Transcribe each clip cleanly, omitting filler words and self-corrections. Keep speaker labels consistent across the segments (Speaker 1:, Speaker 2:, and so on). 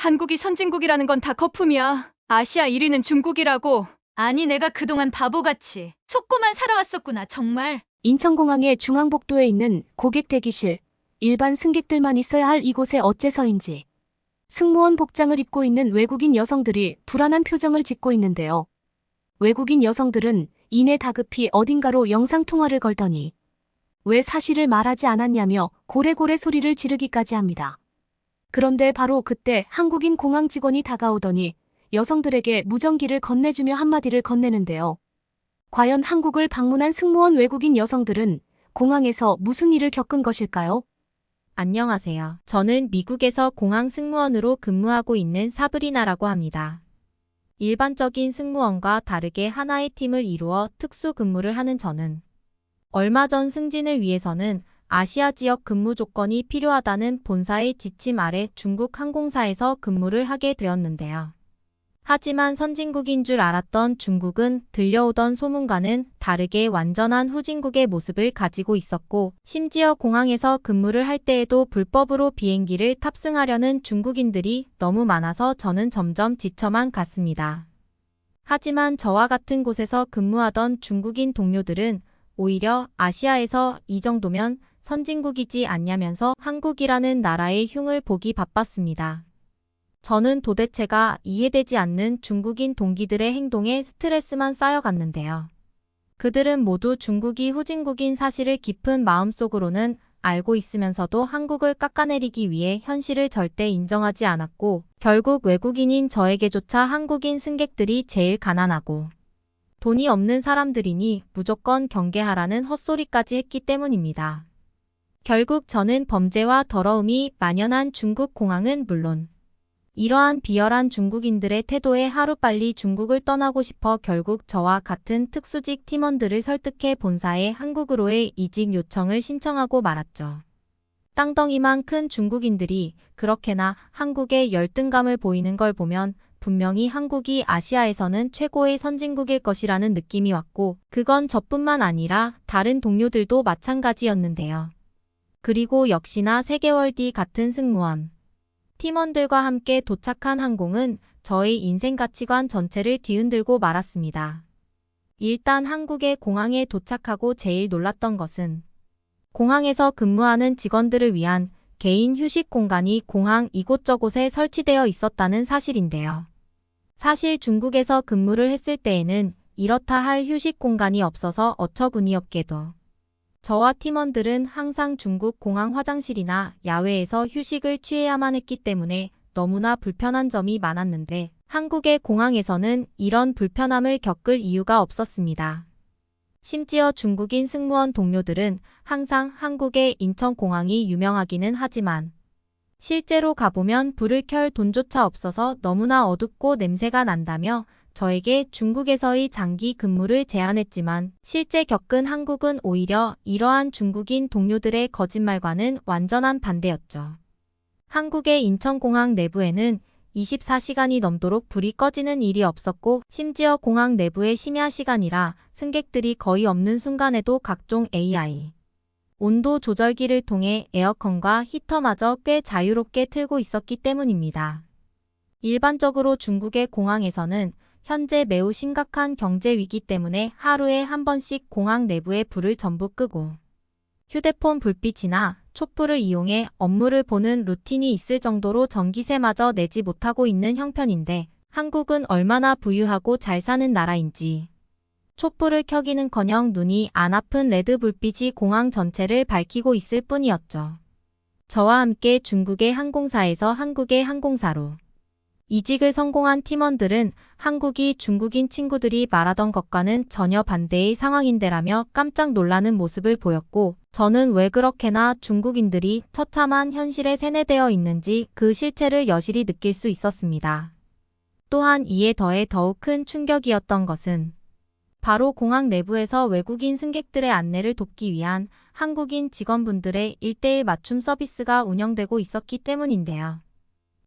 Speaker 1: 한국이 선진국이라는 건 다 거품이야. 아시아 1위는 중국이라고.
Speaker 2: 아니, 내가 그동안 바보같이 속고만 살아왔었구나, 정말.
Speaker 3: 인천공항의 중앙복도에 있는 고객 대기실, 일반 승객들만 있어야 할 이곳에 어째서인지 승무원 복장을 입고 있는 외국인 여성들이 불안한 표정을 짓고 있는데요. 외국인 여성들은 이내 다급히 어딘가로 영상통화를 걸더니 왜 사실을 말하지 않았냐며 고래고래 소리를 지르기까지 합니다. 그런데 바로 그때 한국인 공항 직원이 다가오더니 여성들에게 무전기를 건네주며 한마디를 건네는데요. 과연 한국을 방문한 승무원 외국인 여성들은 공항에서 무슨 일을 겪은 것일까요?
Speaker 4: 안녕하세요. 저는 미국에서 공항 승무원으로 근무하고 있는 사브리나라고 합니다. 일반적인 승무원과 다르게 하나의 팀을 이루어 특수 근무를 하는 저는 얼마 전 승진을 위해서는 아시아 지역 근무 조건이 필요하다는 본사의 지침 아래 중국 항공사에서 근무를 하게 되었는데요. 하지만 선진국인 줄 알았던 중국은 들려오던 소문과는 다르게 완전한 후진국의 모습을 가지고 있었고, 심지어 공항에서 근무를 할 때에도 불법으로 비행기를 탑승하려는 중국인들이 너무 많아서 저는 점점 지쳐만 갔습니다. 하지만 저와 같은 곳에서 근무하던 중국인 동료들은 오히려 아시아에서 이 정도면 선진국이지 않냐면서 한국이라는 나라의 흉을 보기 바빴습니다. 저는 도대체가 이해되지 않는 중국인 동기들의 행동에 스트레스만 쌓여갔는데요. 그들은 모두 중국이 후진국인 사실을 깊은 마음속으로는 알고 있으면서도 한국을 깎아내리기 위해 현실을 절대 인정하지 않았고, 결국 외국인인 저에게조차 한국인 승객들이 제일 가난하고 돈이 없는 사람들이니 무조건 경계하라는 헛소리까지 했기 때문입니다. 결국 저는 범죄와 더러움이 만연한 중국 공항은 물론 이러한 비열한 중국인들의 태도에 하루빨리 중국을 떠나고 싶어 결국 저와 같은 특수직 팀원들을 설득해 본사에 한국으로의 이직 요청을 신청하고 말았죠. 땅덩이만 큰 중국인들이 그렇게나 한국에 열등감을 보이는 걸 보면 분명히 한국이 아시아에서는 최고의 선진국일 것이라는 느낌이 왔고, 그건 저뿐만 아니라 다른 동료들도 마찬가지였는데요. 그리고 역시나 3개월 뒤 같은 승무원 팀원들과 함께 도착한 항공은 저의 인생 가치관 전체를 뒤흔들고 말았습니다. 일단 한국의 공항에 도착하고 제일 놀랐던 것은 공항에서 근무하는 직원들을 위한 개인 휴식 공간이 공항 이곳저곳에 설치되어 있었다는 사실인데요. 사실 중국에서 근무를 했을 때에는 이렇다 할 휴식 공간이 없어서 어처구니없게도 저와 팀원들은 항상 중국 공항 화장실이나 야외에서 휴식을 취해야만 했기 때문에 너무나 불편한 점이 많았는데, 한국의 공항에서는 이런 불편함을 겪을 이유가 없었습니다. 심지어 중국인 승무원 동료들은 항상 한국의 인천공항이 유명하기는 하지만 실제로 가보면 불을 켤 돈조차 없어서 너무나 어둡고 냄새가 난다며 저에게 중국에서의 장기 근무를 제안했지만, 실제 겪은 한국은 오히려 이러한 중국인 동료들의 거짓말과는 완전한 반대였죠. 한국의 인천공항 내부에는 24시간이 넘도록 불이 꺼지는 일이 없었고, 심지어 공항 내부의 심야 시간이라 승객들이 거의 없는 순간에도 각종 AI 온도 조절기를 통해 에어컨과 히터마저 꽤 자유롭게 틀고 있었기 때문입니다. 일반적으로 중국의 공항에서는 현재 매우 심각한 경제 위기 때문에 하루에 한 번씩 공항 내부의 불을 전부 끄고 휴대폰 불빛이나 촛불을 이용해 업무를 보는 루틴이 있을 정도로 전기세마저 내지 못하고 있는 형편인데, 한국은 얼마나 부유하고 잘 사는 나라인지 촛불을 켜기는커녕 눈이 안 아픈 레드 불빛이 공항 전체를 밝히고 있을 뿐이었죠. 저와 함께 중국의 항공사에서 한국의 항공사로 이직을 성공한 팀원들은 한국이 중국인 친구들이 말하던 것과는 전혀 반대의 상황인데라며 깜짝 놀라는 모습을 보였고, 저는 왜 그렇게나 중국인들이 처참한 현실에 세뇌되어 있는지 그 실체를 여실히 느낄 수 있었습니다. 또한 이에 더해 더욱 큰 충격이었던 것은 바로 공항 내부에서 외국인 승객들의 안내를 돕기 위한 한국인 직원분들의 1:1 맞춤 서비스가 운영되고 있었기 때문인데요.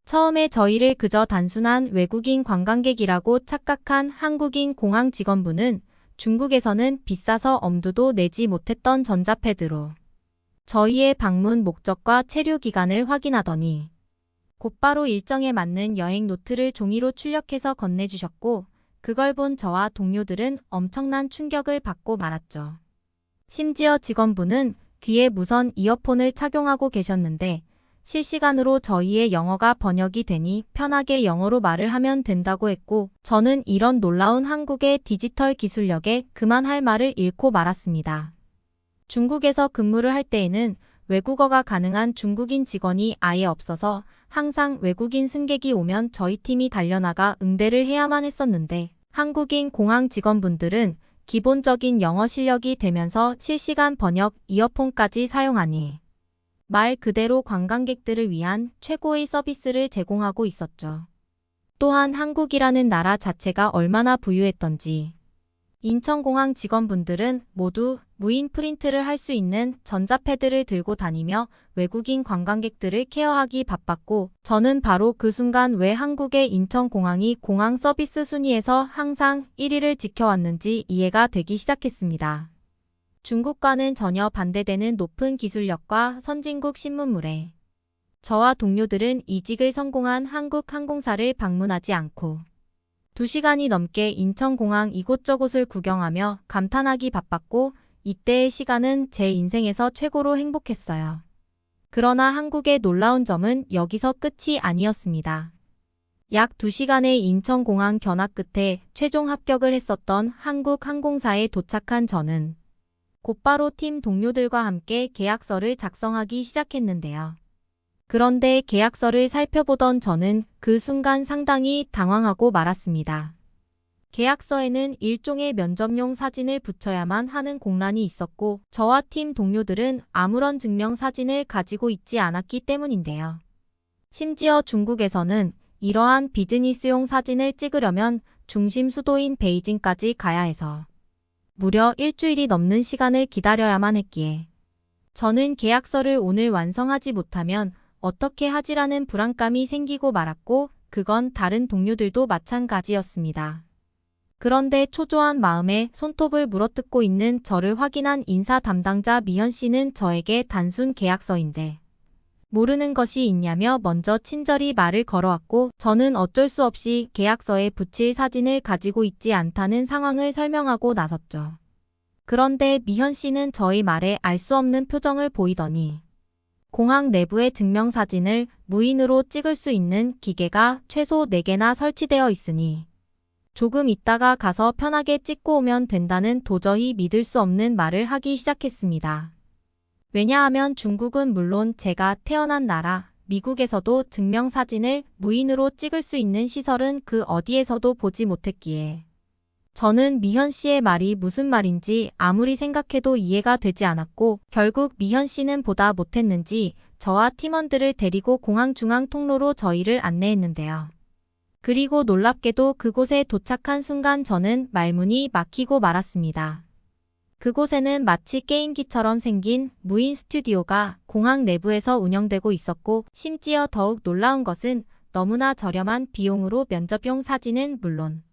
Speaker 4: 처음에 저희를 그저 단순한 외국인 관광객이라고 착각한 한국인 공항 직원분은 중국에서는 비싸서 엄두도 내지 못했던 전자패드로 저희의 방문 목적과 체류 기간을 확인하더니 곧바로 일정에 맞는 여행 노트를 종이로 출력해서 건네주셨고 그걸 본 저와 동료들은 엄청난 충격을 받고 말았죠. 심지어 직원분은 귀에 무선 이어폰을 착용하고 계셨는데 실시간으로 저희의 영어가 번역이 되니 편하게 영어로 말을 하면 된다고 했고 저는 이런 놀라운 한국의 디지털 기술력에 그만할 말을 잃고 말았습니다. 중국에서 근무를 할 때에는 외국어가 가능한 중국인 직원이 아예 없어서 항상 외국인 승객이 오면 저희 팀이 달려나가 응대를 해야만 했었는데 한국인 공항 직원분들은 기본적인 영어 실력이 되면서 실시간 번역 이어폰까지 사용하니 말 그대로 관광객들을 위한 최고의 서비스를 제공하고 있었죠. 또한 한국이라는 나라 자체가 얼마나 부유했던지 인천공항 직원분들은 모두 무인 프린트를 할 수 있는 전자패드를 들고 다니며 외국인 관광객들을 케어하기 바빴고 저는 바로 그 순간 왜 한국의 인천공항이 공항 서비스 순위에서 항상 1위를 지켜왔는지 이해가 되기 시작했습니다. 중국과는 전혀 반대되는 높은 기술력과 선진국 신문물에 저와 동료들은 이직을 성공한 한국 항공사를 방문하지 않고 2시간이 넘게 인천공항 이곳저곳을 구경하며 감탄하기 바빴고 이때의 시간은 제 인생에서 최고로 행복했어요. 그러나 한국의 놀라운 점은 여기서 끝이 아니었습니다. 약 2시간의 인천공항 견학 끝에 최종 합격을 했었던 한국 항공사에 도착한 저는 곧바로 팀 동료들과 함께 계약서를 작성하기 시작했는데요. 그런데 계약서를 살펴보던 저는 그 순간 상당히 당황하고 말았습니다. 계약서에는 일종의 면접용 사진을 붙여야만 하는 공란이 있었고 저와 팀 동료들은 아무런 증명 사진을 가지고 있지 않았기 때문인데요. 심지어 중국에서는 이러한 비즈니스용 사진을 찍으려면 중심 수도인 베이징까지 가야 해서 무려 일주일이 넘는 시간을 기다려야만 했기에 저는 계약서를 오늘 완성하지 못하면 어떻게 하지라는 불안감이 생기고 말았고 그건 다른 동료들도 마찬가지였습니다. 그런데 초조한 마음에 손톱을 물어뜯고 있는 저를 확인한 인사 담당자 미현 씨는 저에게 단순 계약서인데 모르는 것이 있냐며 먼저 친절히 말을 걸어왔고 저는 어쩔 수 없이 계약서에 붙일 사진을 가지고 있지 않다는 상황을 설명하고 나섰죠. 그런데 미현 씨는 저의 말에 알 수 없는 표정을 보이더니 공항 내부의 증명사진을 무인으로 찍을 수 있는 기계가 최소 4개나 설치되어 있으니 조금 있다가 가서 편하게 찍고 오면 된다는 도저히 믿을 수 없는 말을 하기 시작했습니다. 왜냐하면 중국은 물론 제가 태어난 나라, 미국에서도 증명사진을 무인으로 찍을 수 있는 시설은 그 어디에서도 보지 못했기에 저는 미현 씨의 말이 무슨 말인지 아무리 생각해도 이해가 되지 않았고 결국 미현 씨는 보다 못했는지 저와 팀원들을 데리고 공항 중앙 통로로 저희를 안내했는데요. 그리고 놀랍게도 그곳에 도착한 순간 저는 말문이 막히고 말았습니다. 그곳에는 마치 게임기처럼 생긴 무인 스튜디오가 공항 내부에서 운영되고 있었고 심지어 더욱 놀라운 것은 너무나 저렴한 비용으로 면접용 사진은 물론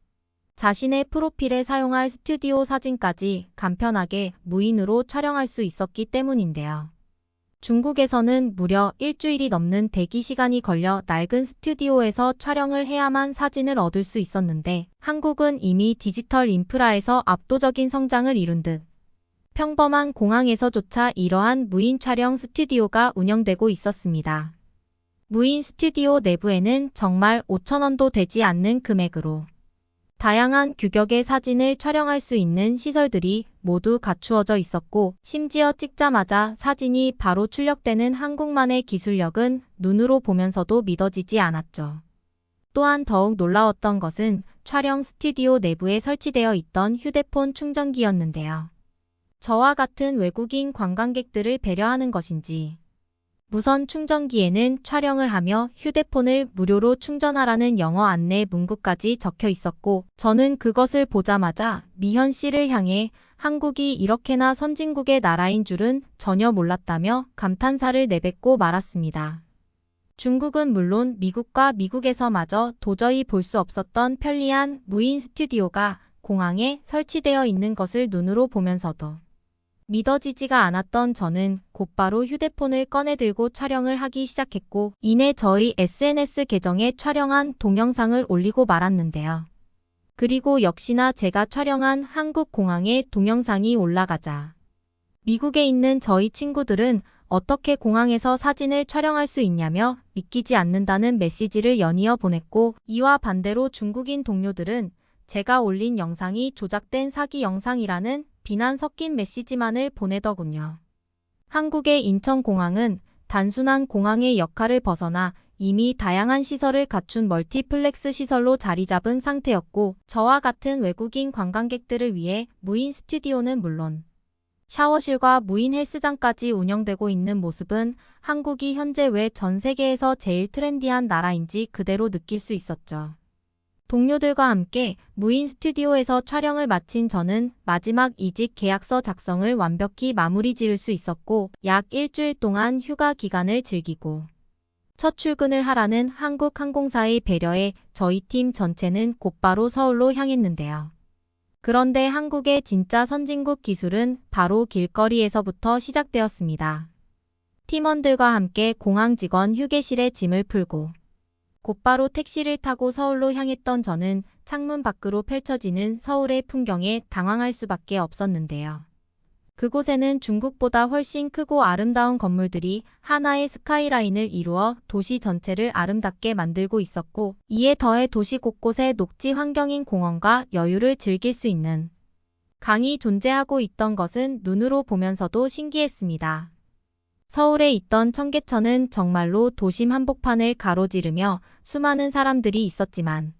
Speaker 4: 자신의 프로필에 사용할 스튜디오 사진까지 간편하게 무인으로 촬영할 수 있었기 때문인데요. 중국에서는 무려 일주일이 넘는 대기 시간이 걸려 낡은 스튜디오에서 촬영을 해야만 사진을 얻을 수 있었는데 한국은 이미 디지털 인프라에서 압도적인 성장을 이룬 듯 평범한 공항에서조차 이러한 무인 촬영 스튜디오가 운영되고 있었습니다. 무인 스튜디오 내부에는 정말 5,000원도 되지 않는 금액으로 다양한 규격의 사진을 촬영할 수 있는 시설들이 모두 갖추어져 있었고 심지어 찍자마자 사진이 바로 출력되는 한국만의 기술력은 눈으로 보면서도 믿어지지 않았죠. 또한 더욱 놀라웠던 것은 촬영 스튜디오 내부에 설치되어 있던 휴대폰 충전기였는데요. 저와 같은 외국인 관광객들을 배려하는 것인지 무선 충전기에는 촬영을 하며 휴대폰을 무료로 충전하라는 영어 안내 문구까지 적혀 있었고 저는 그것을 보자마자 미현 씨를 향해 한국이 이렇게나 선진국의 나라인 줄은 전혀 몰랐다며 감탄사를 내뱉고 말았습니다. 중국은 물론 미국과 미국에서마저 도저히 볼 수 없었던 편리한 무인 스튜디오가 공항에 설치되어 있는 것을 눈으로 보면서도 믿어지지가 않았던 저는 곧바로 휴대폰을 꺼내들고 촬영을 하기 시작했고, 이내 저희 SNS 계정에 촬영한 동영상을 올리고 말았는데요. 그리고 역시나 제가 촬영한 한국 공항의 동영상이 올라가자 미국에 있는 저희 친구들은 어떻게 공항에서 사진을 촬영할 수 있냐며 믿기지 않는다는 메시지를 연이어 보냈고, 이와 반대로 중국인 동료들은 제가 올린 영상이 조작된 사기 영상이라는 비난 섞인 메시지만을 보내더군요. 한국의 인천공항은 단순한 공항의 역할을 벗어나 이미 다양한 시설을 갖춘 멀티플렉스 시설로 자리 잡은 상태였고, 저와 같은 외국인 관광객들을 위해 무인 스튜디오는 물론 샤워실과 무인 헬스장까지 운영되고 있는 모습은 한국이 현재 왜 전 세계에서 제일 트렌디한 나라인지 그대로 느낄 수 있었죠. 동료들과 함께 무인 스튜디오에서 촬영을 마친 저는 마지막 이직 계약서 작성을 완벽히 마무리 지을 수 있었고, 약 일주일 동안 휴가 기간을 즐기고 첫 출근을 하라는 한국 항공사의 배려에 저희 팀 전체는 곧바로 서울로 향했는데요. 그런데 한국의 진짜 선진국 기술은 바로 길거리에서부터 시작되었습니다. 팀원들과 함께 공항 직원 휴게실에 짐을 풀고 곧바로 택시를 타고 서울로 향했던 저는 창문 밖으로 펼쳐지는 서울의 풍경에 당황할 수밖에 없었는데요. 그곳에는 중국보다 훨씬 크고 아름다운 건물들이 하나의 스카이라인을 이루어 도시 전체를 아름답게 만들고 있었고, 이에 더해 도시 곳곳에 녹지 환경인 공원과 여유를 즐길 수 있는 강이 존재하고 있던 것은 눈으로 보면서도 신기했습니다. 서울에 있던 청계천은 정말로 도심 한복판을 가로지르며 수많은 사람들이 있었지만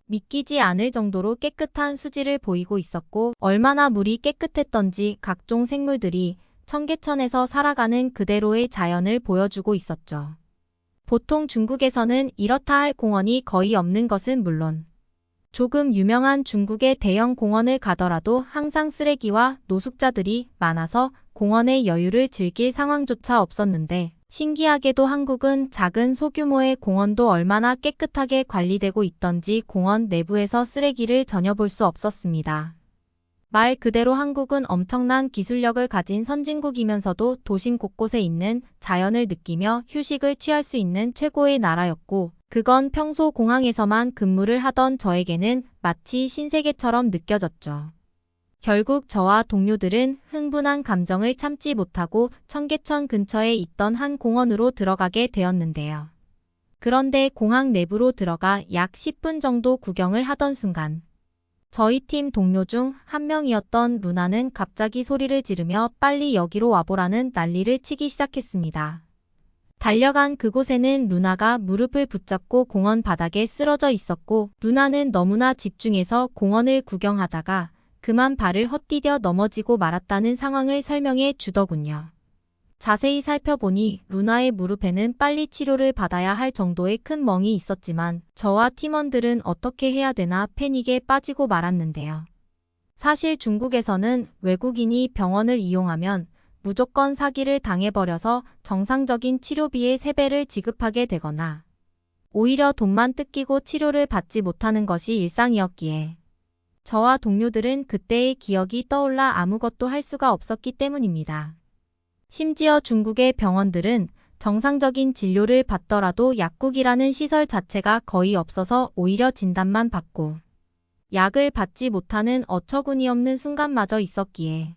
Speaker 4: 믿기지 않을 정도로 깨끗한 수질을 보이고 있었고, 얼마나 물이 깨끗했던지 각종 생물들이 청계천에서 살아가는 그대로의 자연을 보여주고 있었죠. 보통 중국에서는 이렇다 할 공원이 거의 없는 것은 물론 조금 유명한 중국의 대형 공원을 가더라도 항상 쓰레기와 노숙자들이 많아서 공원의 여유를 즐길 상황조차 없었는데, 신기하게도 한국은 작은 소규모의 공원도 얼마나 깨끗하게 관리되고 있던지 공원 내부에서 쓰레기를 전혀 볼 수 없었습니다. 말 그대로 한국은 엄청난 기술력을 가진 선진국이면서도 도심 곳곳에 있는 자연을 느끼며 휴식을 취할 수 있는 최고의 나라였고, 그건 평소 공항에서만 근무를 하던 저에게는 마치 신세계처럼 느껴졌죠. 결국 저와 동료들은 흥분한 감정을 참지 못하고 청계천 근처에 있던 한 공원으로 들어가게 되었는데요. 그런데 공항 내부로 들어가 약 10분 정도 구경을 하던 순간 저희 팀 동료 중 한 명이었던 루나는 갑자기 소리를 지르며 빨리 여기로 와보라는 난리를 치기 시작했습니다. 달려간 그곳에는 루나가 무릎을 붙잡고 공원 바닥에 쓰러져 있었고, 루나는 너무나 집중해서 공원을 구경하다가 그만 발을 헛디뎌 넘어지고 말았다는 상황을 설명해 주더군요. 자세히 살펴보니 루나의 무릎에는 빨리 치료를 받아야 할 정도의 큰 멍이 있었지만 저와 팀원들은 어떻게 해야 되나 패닉에 빠지고 말았는데요. 사실 중국에서는 외국인이 병원을 이용하면 무조건 사기를 당해버려서 정상적인 치료비의 3배를 지급하게 되거나 오히려 돈만 뜯기고 치료를 받지 못하는 것이 일상이었기에 저와 동료들은 그때의 기억이 떠올라 아무것도 할 수가 없었기 때문입니다. 심지어 중국의 병원들은 정상적인 진료를 받더라도 약국이라는 시설 자체가 거의 없어서 오히려 진단만 받고 약을 받지 못하는 어처구니없는 순간마저 있었기에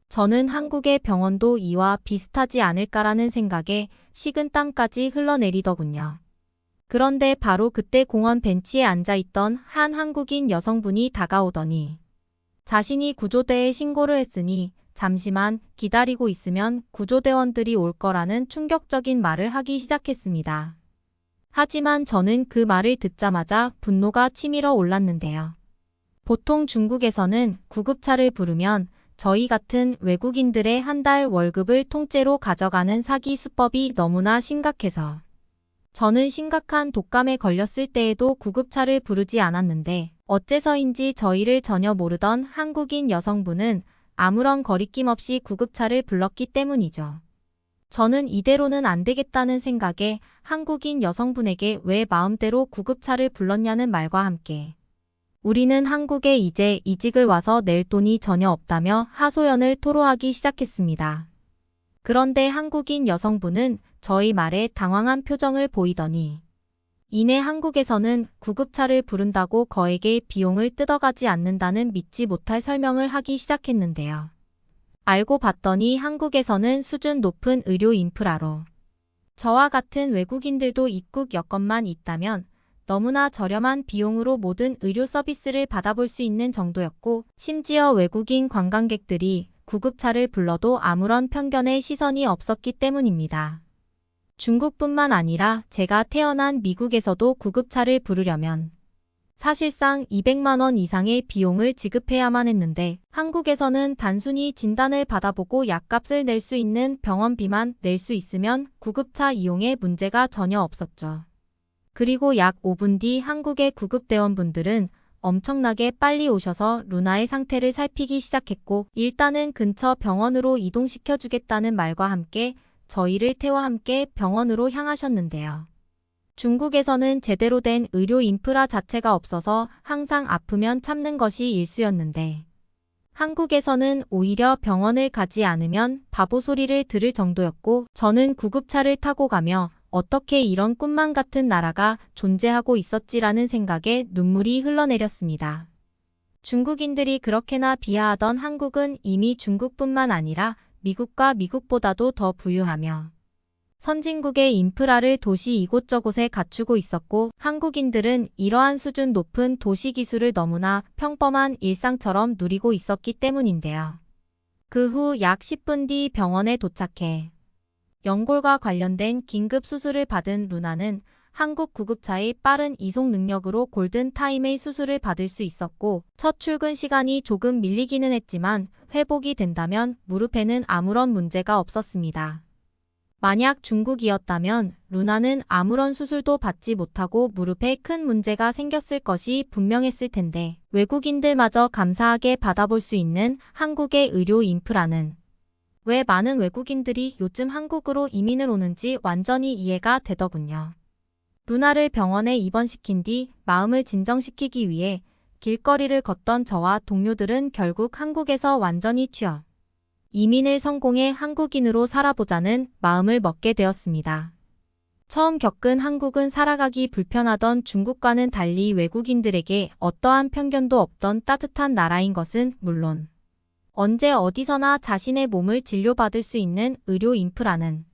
Speaker 4: 저는 한국의 병원도 이와 비슷하지 않을까라는 생각에 식은땀까지 흘러내리더군요. 그런데 바로 그때 공원 벤치에 앉아있던 한 한국인 여성분이 다가오더니 자신이 구조대에 신고를 했으니 잠시만 기다리고 있으면 구조대원들이 올 거라는 충격적인 말을 하기 시작했습니다. 하지만 저는 그 말을 듣자마자 분노가 치밀어 올랐는데요. 보통 중국에서는 구급차를 부르면 저희 같은 외국인들의 한 달 월급을 통째로 가져가는 사기 수법이 너무나 심각해서 저는 심각한 독감에 걸렸을 때에도 구급차를 부르지 않았는데 어째서인지 저희를 전혀 모르던 한국인 여성분은 아무런 거리낌 없이 구급차를 불렀기 때문이죠. 저는 이대로는 안 되겠다는 생각에 한국인 여성분에게 왜 마음대로 구급차를 불렀냐는 말과 함께 우리는 한국에 이제 이직을 와서 낼 돈이 전혀 없다며 하소연을 토로하기 시작했습니다. 그런데 한국인 여성분은 저희 말에 당황한 표정을 보이더니 이내 한국에서는 구급차를 부른다고 거액의 비용을 뜯어가지 않는다는 믿지 못할 설명을 하기 시작했는데요. 알고 봤더니 한국에서는 수준 높은 의료 인프라로 저와 같은 외국인들도 입국 여건만 있다면 너무나 저렴한 비용으로 모든 의료 서비스를 받아볼 수 있는 정도였고, 심지어 외국인 관광객들이 구급차를 불러도 아무런 편견의 시선이 없었기 때문입니다. 중국뿐만 아니라 제가 태어난 미국에서도 구급차를 부르려면 사실상 200만 원 이상의 비용을 지급해야만 했는데, 한국에서는 단순히 진단을 받아보고 약값을 낼 수 있는 병원비만 낼 수 있으면 구급차 이용에 문제가 전혀 없었죠. 그리고 약 5분 뒤 한국의 구급대원분들은 엄청나게 빨리 오셔서 루나의 상태를 살피기 시작했고, 일단은 근처 병원으로 이동시켜주겠다는 말과 함께 저희를 태워 함께 병원으로 향하셨는데요. 중국에서는 제대로 된 의료 인프라 자체가 없어서 항상 아프면 참는 것이 일쑤였는데, 한국에서는 오히려 병원을 가지 않으면 바보 소리를 들을 정도였고, 저는 구급차를 타고 가며 어떻게 이런 꿈만 같은 나라가 존재하고 있었지라는 생각에 눈물이 흘러내렸습니다. 중국인들이 그렇게나 비하하던 한국은 이미 중국뿐만 아니라 미국과 미국보다도 더 부유하며 선진국의 인프라를 도시 이곳저곳에 갖추고 있었고, 한국인들은 이러한 수준 높은 도시 기술을 너무나 평범한 일상처럼 누리고 있었기 때문인데요. 그 후 약 10분 뒤 병원에 도착해 연골과 관련된 긴급 수술을 받은 루나는 한국 구급차의 빠른 이송 능력으로 골든타임의 수술을 받을 수 있었고, 첫 출근 시간이 조금 밀리기는 했지만 회복이 된다면 무릎에는 아무런 문제가 없었습니다. 만약 중국이었다면 루나는 아무런 수술도 받지 못하고 무릎에 큰 문제가 생겼을 것이 분명했을 텐데, 외국인들마저 감사하게 받아볼 수 있는 한국의 의료 인프라는 왜 많은 외국인들이 요즘 한국으로 이민을 오는지 완전히 이해가 되더군요. 루나를 병원에 입원시킨 뒤 마음을 진정시키기 위해 길거리를 걷던 저와 동료들은 결국 한국에서 완전히 취업, 이민을 성공해 한국인으로 살아보자는 마음을 먹게 되었습니다. 처음 겪은 한국은 살아가기 불편하던 중국과는 달리 외국인들에게 어떠한 편견도 없던 따뜻한 나라인 것은 물론, 언제 어디서나 자신의 몸을 진료받을 수 있는 의료 인프라는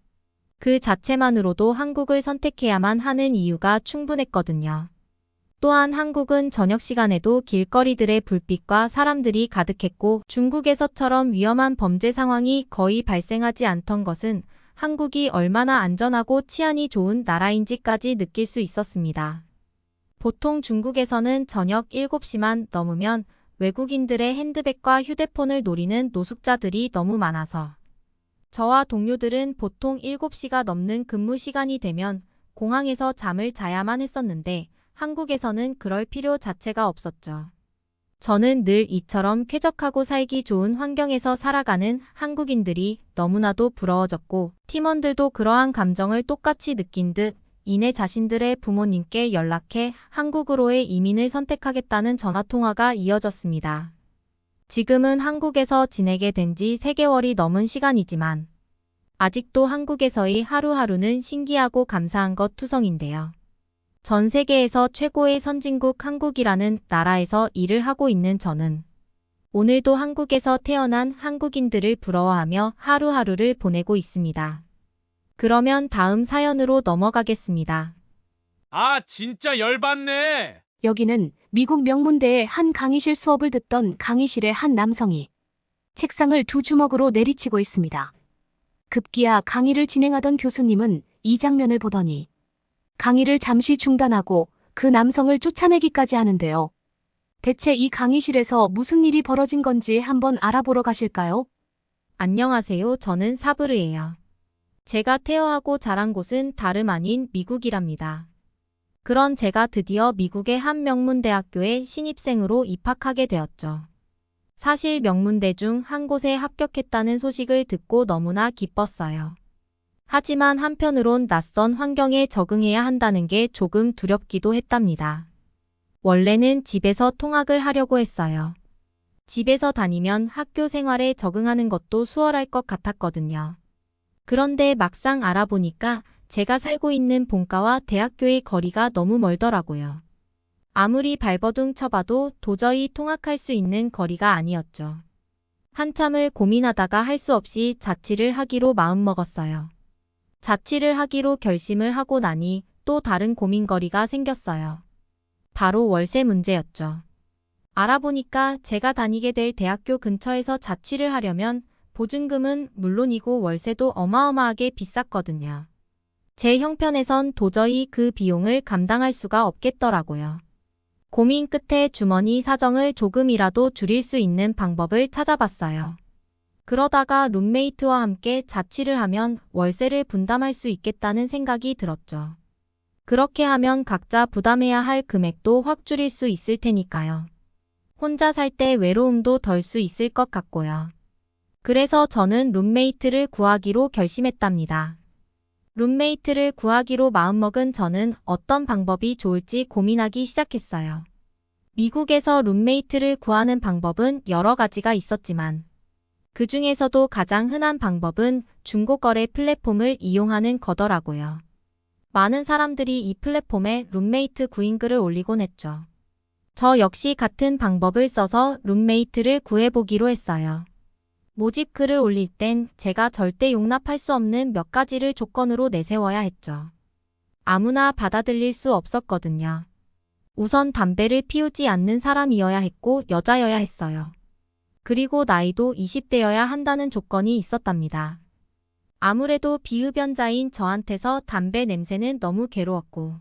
Speaker 4: 그 자체만으로도 한국을 선택해야만 하는 이유가 충분했거든요. 또한 한국은 저녁 시간에도 길거리들의 불빛과 사람들이 가득했고, 중국에서처럼 위험한 범죄 상황이 거의 발생하지 않던 것은 한국이 얼마나 안전하고 치안이 좋은 나라인지까지 느낄 수 있었습니다. 보통 중국에서는 저녁 7시만 넘으면 외국인들의 핸드백과 휴대폰을 노리는 노숙자들이 너무 많아서 저와 동료들은 보통 7시가 넘는 근무 시간이 되면 공항에서 잠을 자야만 했었는데, 한국에서는 그럴 필요 자체가 없었죠. 저는 늘 이처럼 쾌적하고 살기 좋은 환경에서 살아가는 한국인들이 너무나도 부러워졌고, 팀원들도 그러한 감정을 똑같이 느낀 듯 이내 자신들의 부모님께 연락해 한국으로의 이민을 선택하겠다는 전화통화가 이어졌습니다. 지금은 한국에서 지내게 된 지 3개월이 넘은 시간이지만 아직도 한국에서의 하루하루는 신기하고 감사한 것 투성인데요. 전 세계에서 최고의 선진국 한국이라는 나라에서 일을 하고 있는 저는 오늘도 한국에서 태어난 한국인들을 부러워하며 하루하루를 보내고 있습니다. 그러면 다음 사연으로 넘어가겠습니다.
Speaker 5: 아, 진짜 열받네.
Speaker 3: 여기는 미국 명문대의 한 강의실 수업을 듣던 강의실의 한 남성이 책상을 두 주먹으로 내리치고 있습니다. 급기야 강의를 진행하던 교수님은 이 장면을 보더니 강의를 잠시 중단하고 그 남성을 쫓아내기까지 하는데요. 대체 이 강의실에서 무슨 일이 벌어진 건지 한번 알아보러 가실까요?
Speaker 4: 안녕하세요. 저는 사브르예요. 제가 태어나고 자란 곳은 다름 아닌 미국이랍니다. 그런 제가 드디어 미국의 한 명문대학교에 신입생으로 입학하게 되었죠. 사실 명문대 중 한 곳에 합격했다는 소식을 듣고 너무나 기뻤어요. 하지만 한편으론 낯선 환경에 적응해야 한다는 게 조금 두렵기도 했답니다. 원래는 집에서 통학을 하려고 했어요. 집에서 다니면 학교 생활에 적응하는 것도 수월할 것 같았거든요. 그런데 막상 알아보니까 제가 살고 있는 본가와 대학교의 거리가 너무 멀더라고요. 아무리 발버둥 쳐봐도 도저히 통학할 수 있는 거리가 아니었죠. 한참을 고민하다가 할 수 없이 자취를 하기로 마음먹었어요. 자취를 하기로 결심을 하고 나니 또 다른 고민거리가 생겼어요. 바로 월세 문제였죠. 알아보니까 제가 다니게 될 대학교 근처에서 자취를 하려면 보증금은 물론이고 월세도 어마어마하게 비쌌거든요. 제 형편에선 도저히 그 비용을 감당할 수가 없겠더라고요. 고민 끝에 주머니 사정을 조금이라도 줄일 수 있는 방법을 찾아봤어요. 그러다가 룸메이트와 함께 자취를 하면 월세를 분담할 수 있겠다는 생각이 들었죠. 그렇게 하면 각자 부담해야 할 금액도 확 줄일 수 있을 테니까요. 혼자 살 때 외로움도 덜 수 있을 것 같고요. 그래서 저는 룸메이트를 구하기로 결심했답니다. 룸메이트를 구하기로 마음먹은 저는 어떤 방법이 좋을지 고민하기 시작했어요. 미국에서 룸메이트를 구하는 방법은 여러 가지가 있었지만 그 중에서도 가장 흔한 방법은 중고거래 플랫폼을 이용하는 거더라고요. 많은 사람들이 이 플랫폼에 룸메이트 구인 글을 올리곤 했죠. 저 역시 같은 방법을 써서 룸메이트를 구해보기로 했어요. 모집 글을 올릴 땐 제가 절대 용납할 수 없는 몇 가지를 조건으로 내세워야 했죠. 아무나 받아들일 수 없었거든요. 우선 담배를 피우지 않는 사람이어야 했고 여자여야 했어요. 그리고 나이도 20대여야 한다는 조건이 있었답니다. 아무래도 비흡연자인 저한테서 담배 냄새는 너무 괴로웠고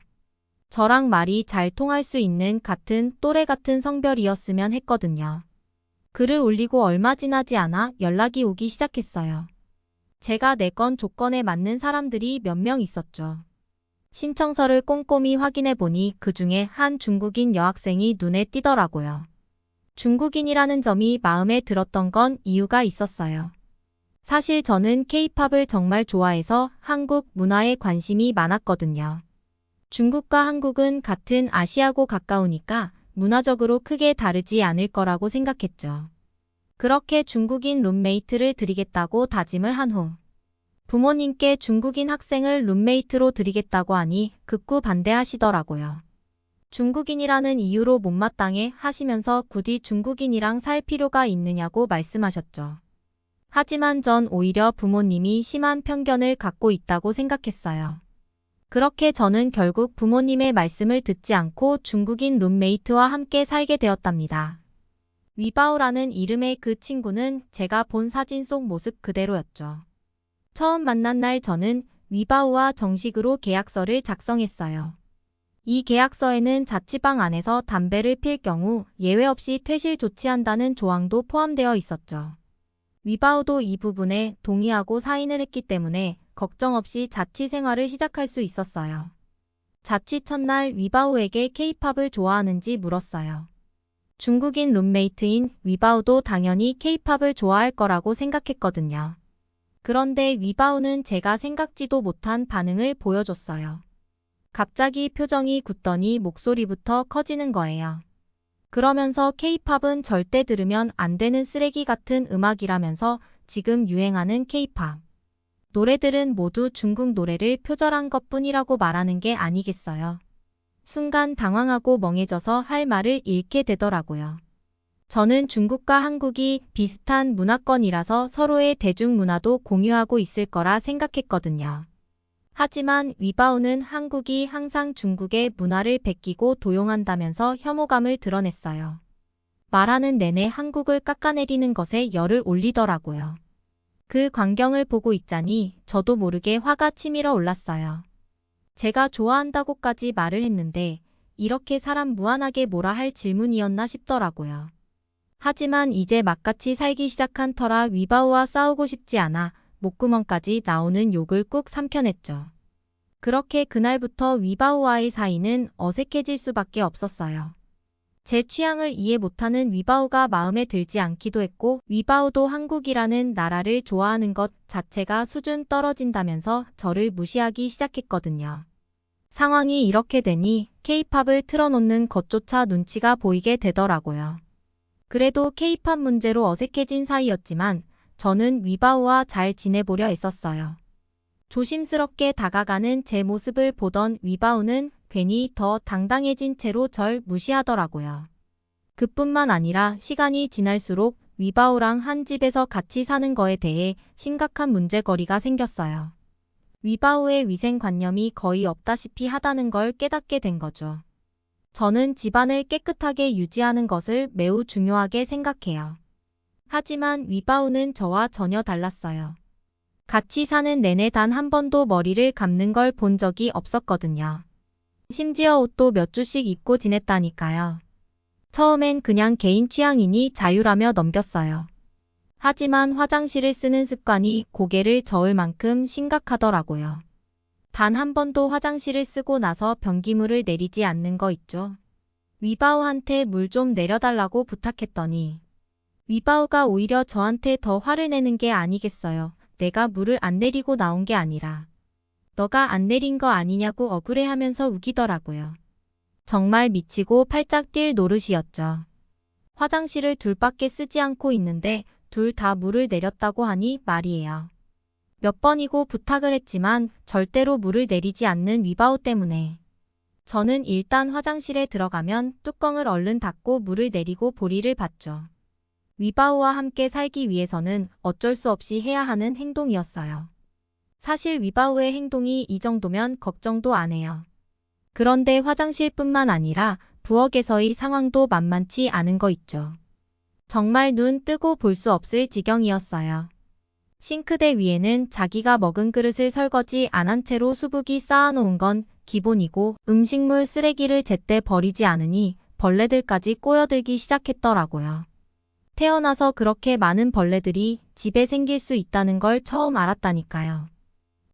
Speaker 4: 저랑 말이 잘 통할 수 있는 같은 또래 같은 성별이었으면 했거든요. 글을 올리고 얼마 지나지 않아 연락이 오기 시작했어요. 제가 내건 조건에 맞는 사람들이 몇 명 있었죠. 신청서를 꼼꼼히 확인해 보니 그 중에 한 중국인 여학생이 눈에 띄더라고요. 중국인이라는 점이 마음에 들었던 건 이유가 있었어요. 사실 저는 K-팝을 정말 좋아해서 한국 문화에 관심이 많았거든요. 중국과 한국은 같은 아시아고 가까우니까 문화적으로 크게 다르지 않을 거라고 생각했죠. 그렇게 중국인 룸메이트를 드리겠다고 다짐을 한 후 부모님께 중국인 학생을 룸메이트로 드리겠다고 하니 극구 반대하시더라고요. 중국인이라는 이유로 못마땅해 하시면서 굳이 중국인이랑 살 필요가 있느냐고 말씀하셨죠. 하지만 전 오히려 부모님이 심한 편견을 갖고 있다고 생각했어요. 그렇게 저는 결국 부모님의 말씀을 듣지 않고 중국인 룸메이트와 함께 살게 되었답니다. 위바오라는 이름의 그 친구는 제가 본 사진 속 모습 그대로였죠. 처음 만난 날 저는 위바오와 정식으로 계약서를 작성했어요. 이 계약서에는 자취방 안에서 담배를 필 경우 예외 없이 퇴실 조치한다는 조항도 포함되어 있었죠. 위바오도 이 부분에 동의하고 사인을 했기 때문에 걱정 없이 자취 생활을 시작할 수 있었어요. 자취 첫날 위바오에게 K-팝을 좋아하는지 물었어요. 중국인 룸메이트인 위바오도 당연히 K-팝을 좋아할 거라고 생각했거든요. 그런데 위바오는 제가 생각지도 못한 반응을 보여줬어요. 갑자기 표정이 굳더니 목소리부터 커지는 거예요. 그러면서 K-팝은 절대 들으면 안 되는 쓰레기 같은 음악이라면서 지금 유행하는 K-팝 노래들은 모두 중국 노래를 표절한 것뿐이라고 말하는 게 아니겠어요. 순간 당황하고 멍해져서 할 말을 잃게 되더라고요. 저는 중국과 한국이 비슷한 문화권이라서 서로의 대중문화도 공유하고 있을 거라 생각했거든요. 하지만 위바오는 한국이 항상 중국의 문화를 베끼고 도용한다면서 혐오감을 드러냈어요. 말하는 내내 한국을 깎아내리는 것에 열을 올리더라고요. 그 광경을 보고 있자니 저도 모르게 화가 치밀어 올랐어요. 제가 좋아한다고까지 말을 했는데 이렇게 사람 무한하게 뭐라 할 질문이었나 싶더라고요. 하지만 이제 막같이 살기 시작한 터라 위바오와 싸우고 싶지 않아 목구멍까지 나오는 욕을 꾹 삼켜냈죠. 그렇게 그날부터 위바오와의 사이는 어색해질 수밖에 없었어요. 제 취향을 이해 못하는 위바오가 마음에 들지 않기도 했고 위바오도 한국이라는 나라를 좋아하는 것 자체가 수준 떨어진다면서 저를 무시하기 시작했거든요. 상황이 이렇게 되니 K-팝을 틀어놓는 것조차 눈치가 보이게 되더라고요. 그래도 K-팝 문제로 어색해진 사이였지만 저는 위바우와 잘 지내보려 애썼어요. 조심스럽게 다가가는 제 모습을 보던 위바우는 괜히 더 당당해진 채로 절 무시하더라고요. 그뿐만 아니라 시간이 지날수록 위바우랑 한 집에서 같이 사는 거에 대해 심각한 문제거리가 생겼어요. 위바우의 위생관념이 거의 없다시피 하다는 걸 깨닫게 된 거죠. 저는 집안을 깨끗하게 유지하는 것을 매우 중요하게 생각해요. 하지만 위바우는 저와 전혀 달랐어요. 같이 사는 내내 단 한 번도 머리를 감는 걸 본 적이 없었거든요. 심지어 옷도 몇 주씩 입고 지냈다니까요. 처음엔 그냥 개인 취향이니 자유라며 넘겼어요. 하지만 화장실을 쓰는 습관이 고개를 저을 만큼 심각하더라고요. 단 한 번도 화장실을 쓰고 나서 변기물을 내리지 않는 거 있죠. 위바우한테 물 좀 내려달라고 부탁했더니 위바우가 오히려 저한테 더 화를 내는 게 아니겠어요. 내가 물을 안 내리고 나온 게 아니라 너가 안 내린 거 아니냐고 억울해하면서 우기더라고요. 정말 미치고 팔짝 뛸 노릇이었죠. 화장실을 둘밖에 쓰지 않고 있는데 둘 다 물을 내렸다고 하니 말이에요. 몇 번이고 부탁을 했지만 절대로 물을 내리지 않는 위바우 때문에 저는 일단 화장실에 들어가면 뚜껑을 얼른 닫고 물을 내리고 보리를 받죠. 위바우와 함께 살기 위해서는 어쩔 수 없이 해야 하는 행동이었어요. 사실 위바우의 행동이 이 정도면 걱정도 안 해요. 그런데 화장실뿐만 아니라 부엌에서의 상황도 만만치 않은 거 있죠. 정말 눈 뜨고 볼 수 없을 지경이었어요. 싱크대 위에는 자기가 먹은 그릇을 설거지 안 한 채로 수북이 쌓아놓은 건 기본이고 음식물 쓰레기를 제때 버리지 않으니 벌레들까지 꼬여들기 시작했더라고요. 태어나서 그렇게 많은 벌레들이 집에 생길 수 있다는 걸 처음 알았다니까요.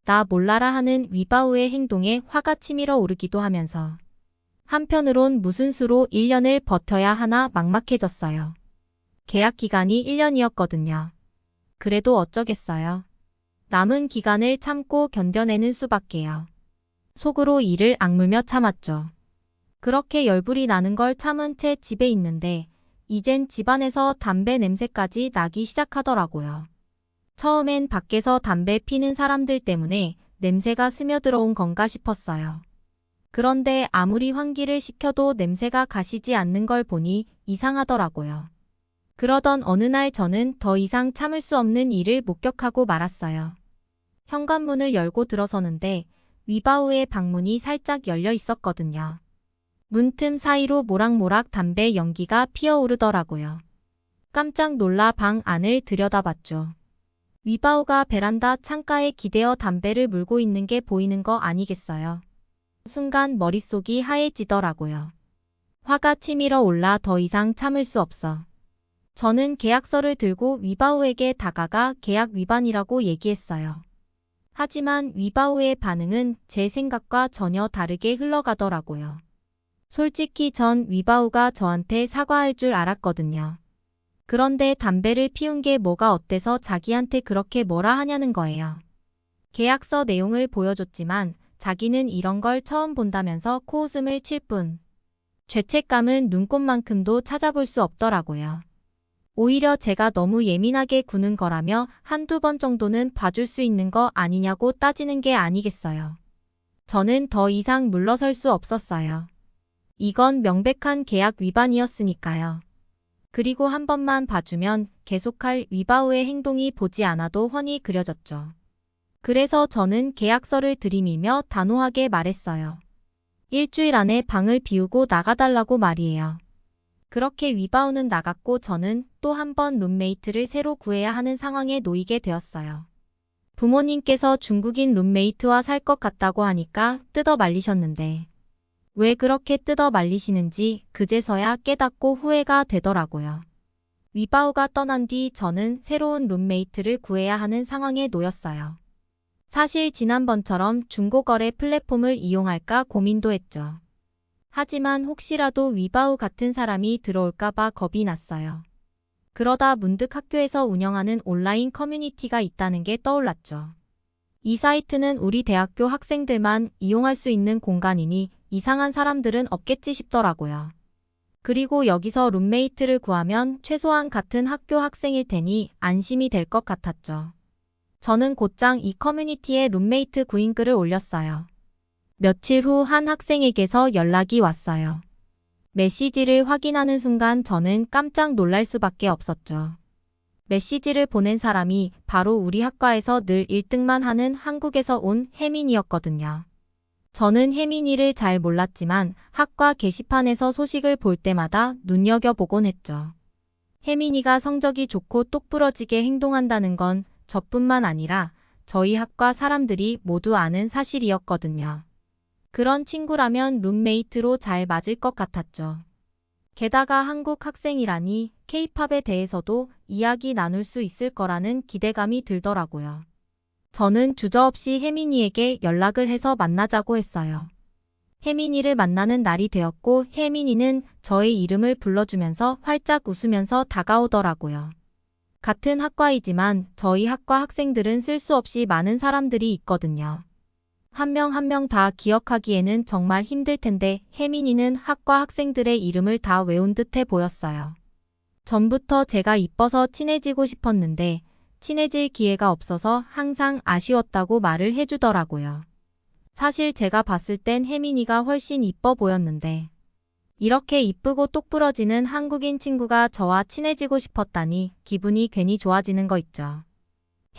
Speaker 4: 나 몰라라 하는 위바우의 행동에 화가 치밀어 오르기도 하면서 한편으론 무슨 수로 1년을 버텨야 하나 막막해졌어요. 계약 기간이 1년이었거든요. 그래도 어쩌겠어요. 남은 기간을 참고 견뎌내는 수밖에요. 속으로 이를 악물며 참았죠. 그렇게 열불이 나는 걸 참은 채 집에 있는데 이젠 집안에서 담배 냄새까지 나기 시작하더라고요. 처음엔 밖에서 담배 피는 사람들 때문에 냄새가 스며들어온 건가 싶었어요. 그런데 아무리 환기를 시켜도 냄새가 가시지 않는 걸 보니 이상하더라고요. 그러던 어느 날 저는 더 이상 참을 수 없는 일을 목격하고 말았어요. 현관문을 열고 들어서는데 위바우의 방문이 살짝 열려 있었거든요. 문틈 사이로 모락모락 담배 연기가 피어오르더라고요. 깜짝 놀라 방 안을 들여다봤죠. 위바우가 베란다 창가에 기대어 담배를 물고 있는 게 보이는 거 아니겠어요? 순간 머릿속이 하얘지더라고요. 화가 치밀어 올라 더 이상 참을 수 없어. 저는 계약서를 들고 위바우에게 다가가 계약 위반이라고 얘기했어요. 하지만 위바우의 반응은 제 생각과 전혀 다르게 흘러가더라고요. 솔직히 전 위바우가 저한테 사과할 줄 알았거든요. 그런데 담배를 피운 게 뭐가 어때서 자기한테 그렇게 뭐라 하냐는 거예요. 계약서 내용을 보여줬지만 자기는 이런 걸 처음 본다면서 코웃음을 칠 뿐. 죄책감은 눈꼽만큼도 찾아볼 수 없더라고요. 오히려 제가 너무 예민하게 구는 거라며 한두 번 정도는 봐줄 수 있는 거 아니냐고 따지는 게 아니겠어요. 저는 더 이상 물러설 수 없었어요. 이건 명백한 계약 위반이었으니까요. 그리고 한 번만 봐주면 계속할 위바우의 행동이 보지 않아도 훤히 그려졌죠. 그래서 저는 계약서를 들이밀며 단호하게 말했어요. 일주일 안에 방을 비우고 나가달라고 말이에요. 그렇게 위바우는 나갔고 저는 또 한 번 룸메이트를 새로 구해야 하는 상황에 놓이게 되었어요. 부모님께서 중국인 룸메이트와 살 것 같다고 하니까 뜯어 말리셨는데 왜 그렇게 뜯어 말리시는지 그제서야 깨닫고 후회가 되더라고요. 위바우가 떠난 뒤 저는 새로운 룸메이트를 구해야 하는 상황에 놓였어요. 사실 지난번처럼 중고거래 플랫폼을 이용할까 고민도 했죠. 하지만 혹시라도 위바우 같은 사람이 들어올까봐 겁이 났어요. 그러다 문득 학교에서 운영하는 온라인 커뮤니티가 있다는 게 떠올랐죠. 이 사이트는 우리 대학교 학생들만 이용할 수 있는 공간이니 이상한 사람들은 없겠지 싶더라고요. 그리고 여기서 룸메이트를 구하면 최소한 같은 학교 학생일 테니 안심이 될 것 같았죠. 저는 곧장 이 커뮤니티에 룸메이트 구인 글을 올렸어요. 며칠 후 한 학생에게서 연락이 왔어요. 메시지를 확인하는 순간 저는 깜짝 놀랄 수밖에 없었죠. 메시지를 보낸 사람이 바로 우리 학과에서 늘 1등만 하는 한국에서 온 혜민이었거든요. 저는 혜민이를 잘 몰랐지만 학과 게시판에서 소식을 볼 때마다 눈여겨보곤 했죠. 혜민이가 성적이 좋고 똑부러지게 행동한다는 건 저뿐만 아니라 저희 학과 사람들이 모두 아는 사실이었거든요. 그런 친구라면 룸메이트로 잘 맞을 것 같았죠. 게다가 한국 학생이라니 K-팝에 대해서도 이야기 나눌 수 있을 거라는 기대감이 들더라고요. 저는 주저없이 혜민이에게 연락을 해서 만나자고 했어요. 혜민이를 만나는 날이 되었고 혜민이는 저의 이름을 불러주면서 활짝 웃으면서 다가오더라고요. 같은 학과이지만 저희 학과 학생들은 쓸 수 없이 많은 사람들이 있거든요. 한 명 한 명 다 기억하기에는 정말 힘들 텐데 혜민이는 학과 학생들의 이름을 다 외운 듯해 보였어요. 전부터 제가 이뻐서 친해지고 싶었는데 친해질 기회가 없어서 항상 아쉬웠다고 말을 해주더라고요. 사실 제가 봤을 땐 혜민이가 훨씬 이뻐 보였는데 이렇게 이쁘고 똑부러지는 한국인 친구가 저와 친해지고 싶었다니 기분이 괜히 좋아지는 거 있죠.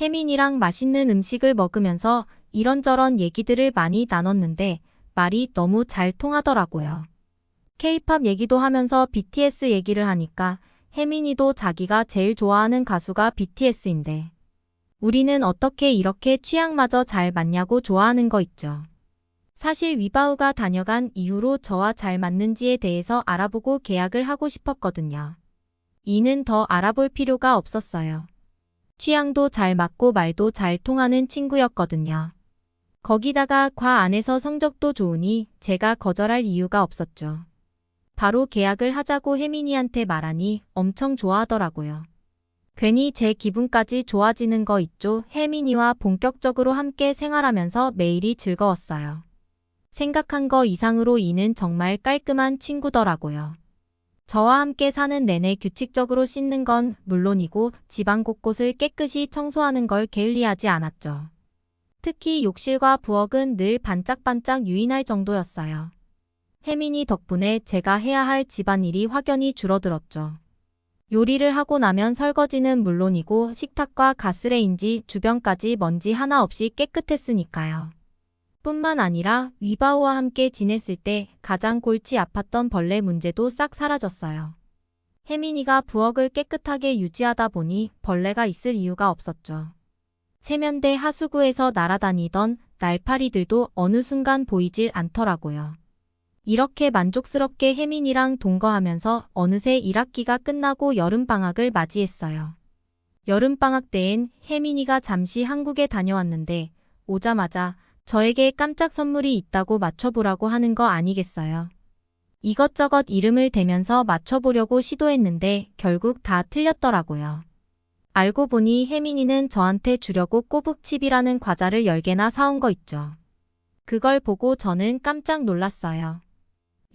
Speaker 4: 혜민이랑 맛있는 음식을 먹으면서 이런저런 얘기들을 많이 나눴는데 말이 너무 잘 통하더라고요. K-팝 얘기도 하면서 BTS 얘기를 하니까 혜민이도 자기가 제일 좋아하는 가수가 BTS인데 우리는 어떻게 이렇게 취향마저 잘 맞냐고 좋아하는 거 있죠. 사실 위바우가 다녀간 이후로 저와 잘 맞는지에 대해서 알아보고 계약을 하고 싶었거든요. 이는 더 알아볼 필요가 없었어요. 취향도 잘 맞고 말도 잘 통하는 친구였거든요. 거기다가 과 안에서 성적도 좋으니 제가 거절할 이유가 없었죠. 바로 계약을 하자고 혜민이한테 말하니 엄청 좋아하더라고요. 괜히 제 기분까지 좋아지는 거 있죠. 혜민이와 본격적으로 함께 생활하면서 매일이 즐거웠어요. 생각한 거 이상으로 이는 정말 깔끔한 친구더라고요. 저와 함께 사는 내내 규칙적으로 씻는 건 물론이고 집안 곳곳을 깨끗이 청소하는 걸 게을리하지 않았죠. 특히 욕실과 부엌은 늘 반짝반짝 유인할 정도였어요. 혜민이 덕분에 제가 해야 할 집안일이 확연히 줄어들었죠. 요리를 하고 나면 설거지는 물론이고 식탁과 가스레인지 주변까지 먼지 하나 없이 깨끗했으니까요. 뿐만 아니라 위바우와 함께 지냈을 때 가장 골치 아팠던 벌레 문제도 싹 사라졌어요. 혜민이가 부엌을 깨끗하게 유지하다 보니 벌레가 있을 이유가 없었죠. 세면대 하수구에서 날아다니던 날파리들도 어느 순간 보이질 않더라고요. 이렇게 만족스럽게 혜민이랑 동거하면서 어느새 1학기가 끝나고 여름방학을 맞이했어요. 여름방학 때엔 혜민이가 잠시 한국에 다녀왔는데 오자마자 저에게 깜짝 선물이 있다고 맞춰보라고 하는 거 아니겠어요. 이것저것 이름을 대면서 맞춰보려고 시도했는데 결국 다 틀렸더라고요. 알고 보니 혜민이는 저한테 주려고 꼬북칩이라는 과자를 10개나 사온 거 있죠. 그걸 보고 저는 깜짝 놀랐어요.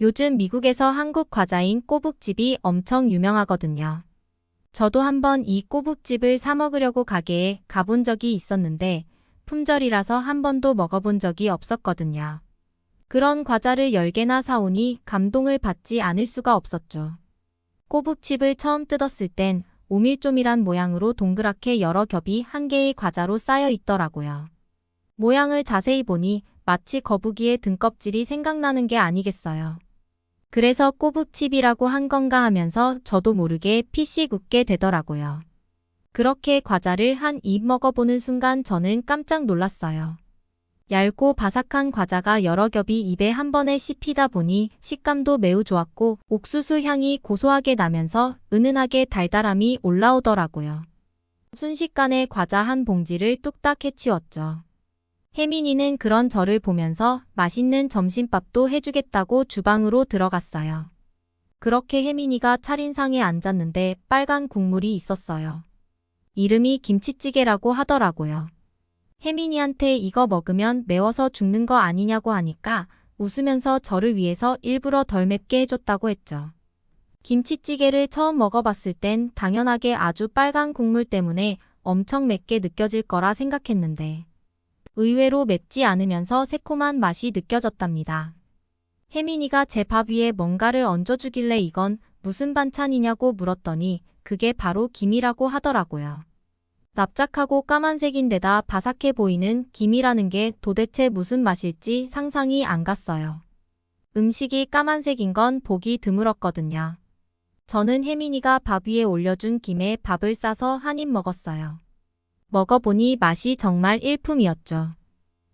Speaker 4: 요즘 미국에서 한국 과자인 꼬북칩이 엄청 유명하거든요. 저도 한번 이 꼬북칩을 사 먹으려고 가게에 가본 적이 있었는데 품절이라서 한 번도 먹어본 적이 없었거든요. 그런 과자를 10개나 사오니 감동을 받지 않을 수가 없었죠. 꼬북칩을 처음 뜯었을 땐 오밀조밀한 모양으로 동그랗게 여러 겹이 한 개의 과자로 쌓여 있더라고요. 모양을 자세히 보니 마치 거북이의 등껍질이 생각나는 게 아니겠어요. 그래서 꼬북칩이라고 한 건가 하면서 저도 모르게 피식 웃게 되더라고요. 그렇게 과자를 한 입 먹어보는 순간 저는 깜짝 놀랐어요. 얇고 바삭한 과자가 여러 겹이 입에 한 번에 씹히다 보니 식감도 매우 좋았고 옥수수 향이 고소하게 나면서 은은하게 달달함이 올라오더라고요. 순식간에 과자 한 봉지를 뚝딱 해치웠죠. 혜민이는 그런 저를 보면서 맛있는 점심밥도 해주겠다고 주방으로 들어갔어요. 그렇게 혜민이가 차린 상에 앉았는데 빨간 국물이 있었어요. 이름이 김치찌개라고 하더라고요. 혜민이한테 이거 먹으면 매워서 죽는 거 아니냐고 하니까 웃으면서 저를 위해서 일부러 덜 맵게 해줬다고 했죠. 김치찌개를 처음 먹어봤을 땐 당연하게 아주 빨간 국물 때문에 엄청 맵게 느껴질 거라 생각했는데 의외로 맵지 않으면서 새콤한 맛이 느껴졌답니다. 혜민이가 제 밥 위에 뭔가를 얹어주길래 이건 무슨 반찬이냐고 물었더니 그게 바로 김이라고 하더라고요. 납작하고 까만색인데다 바삭해 보이는 김이라는 게 도대체 무슨 맛일지 상상이 안 갔어요. 음식이 까만색인 건 보기 드물었거든요. 저는 혜민이가 밥 위에 올려준 김에 밥을 싸서 한 입 먹었어요. 먹어보니 맛이 정말 일품이었죠.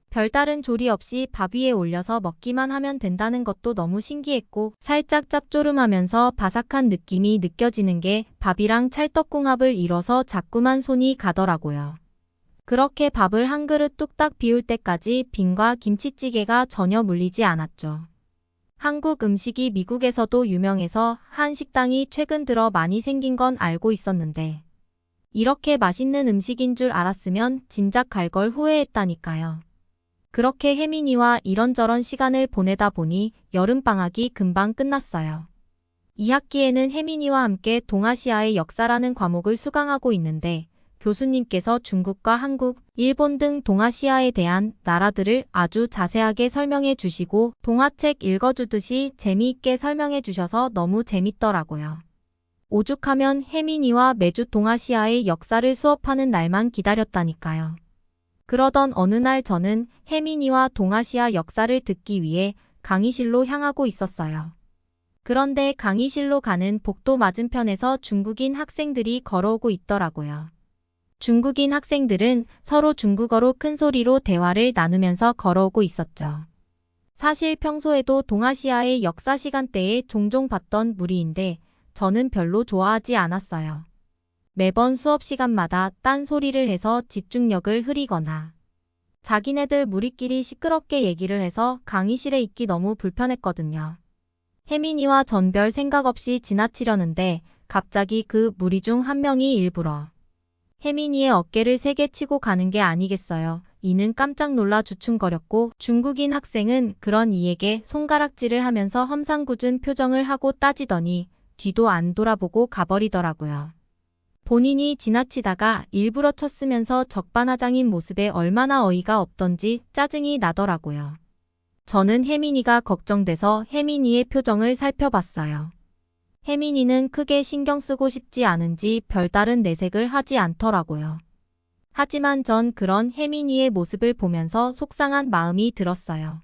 Speaker 4: 별다른 조리 없이 밥 위에 올려서 먹기만 하면 된다는 것도 너무 신기했고 살짝 짭조름하면서 바삭한 느낌이 느껴지는 게 밥이랑 찰떡궁합을 이뤄서 자꾸만 손이 가더라고요. 그렇게 밥을 한 그릇 뚝딱 비울 때까지 김과 김치찌개가 전혀 물리지 않았죠. 한국 음식이 미국에서도 유명해서 한 식당이 최근 들어 많이 생긴 건 알고 있었는데 이렇게 맛있는 음식인 줄 알았으면 진작 갈 걸 후회했다니까요. 그렇게 혜민이와 이런저런 시간을 보내다 보니 여름방학이 금방 끝났어요. 2학기에는 혜민이와 함께 동아시아의 역사라는 과목을 수강하고 있는데 교수님께서 중국과 한국, 일본 등 동아시아에 대한 나라들을 아주 자세하게 설명해 주시고 동화책 읽어주듯이 재미있게 설명해 주셔서 너무 재밌더라고요. 오죽하면 혜민이와 매주 동아시아의 역사를 수업하는 날만 기다렸다니까요. 그러던 어느 날 저는 혜민이와 동아시아 역사를 듣기 위해 강의실로 향하고 있었어요. 그런데 강의실로 가는 복도 맞은편에서 중국인 학생들이 걸어오고 있더라고요. 중국인 학생들은 서로 중국어로 큰 소리로 대화를 나누면서 걸어오고 있었죠. 사실 평소에도 동아시아의 역사 시간대에 종종 봤던 무리인데 저는 별로 좋아하지 않았어요. 매번 수업 시간마다 딴 소리를 해서 집중력을 흐리거나 자기네들 무리끼리 시끄럽게 얘기를 해서 강의실에 있기 너무 불편했거든요. 혜민이와 전 별 생각 없이 지나치려는데 갑자기 그 무리 중 한 명이 일부러 혜민이의 어깨를 세게 치고 가는 게 아니겠어요. 이는 깜짝 놀라 주춤거렸고 중국인 학생은 그런 이에게 손가락질을 하면서 험상궂은 표정을 하고 따지더니 뒤도 안 돌아보고 가버리더라고요. 본인이 지나치다가 일부러 쳤으면서 적반하장인 모습에 얼마나 어이가 없던지 짜증이 나더라고요. 저는 혜민이가 걱정돼서 혜민이의 표정을 살펴봤어요. 혜민이는 크게 신경 쓰고 싶지 않은지 별다른 내색을 하지 않더라고요. 하지만 전 그런 혜민이의 모습을 보면서 속상한 마음이 들었어요.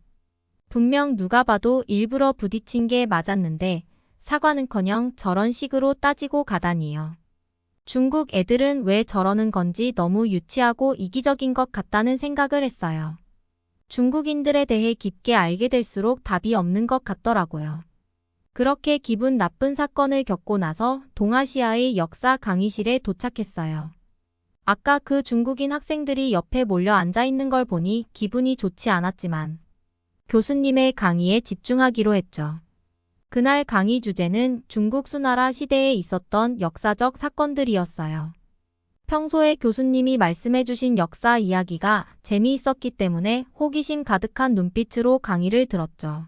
Speaker 4: 분명 누가 봐도 일부러 부딪힌 게 맞았는데 사과는커녕 저런 식으로 따지고 가다니요. 중국 애들은 왜 저러는 건지 너무 유치하고 이기적인 것 같다는 생각을 했어요. 중국인들에 대해 깊게 알게 될수록 답이 없는 것 같더라고요. 그렇게 기분 나쁜 사건을 겪고 나서 동아시아의 역사 강의실에 도착했어요. 아까 그 중국인 학생들이 옆에 몰려 앉아 있는 걸 보니 기분이 좋지 않았지만 교수님의 강의에 집중하기로 했죠. 그날 강의 주제는 중국 수나라 시대에 있었던 역사적 사건들이었어요. 평소에 교수님이 말씀해주신 역사 이야기가 재미있었기 때문에 호기심 가득한 눈빛으로 강의를 들었죠.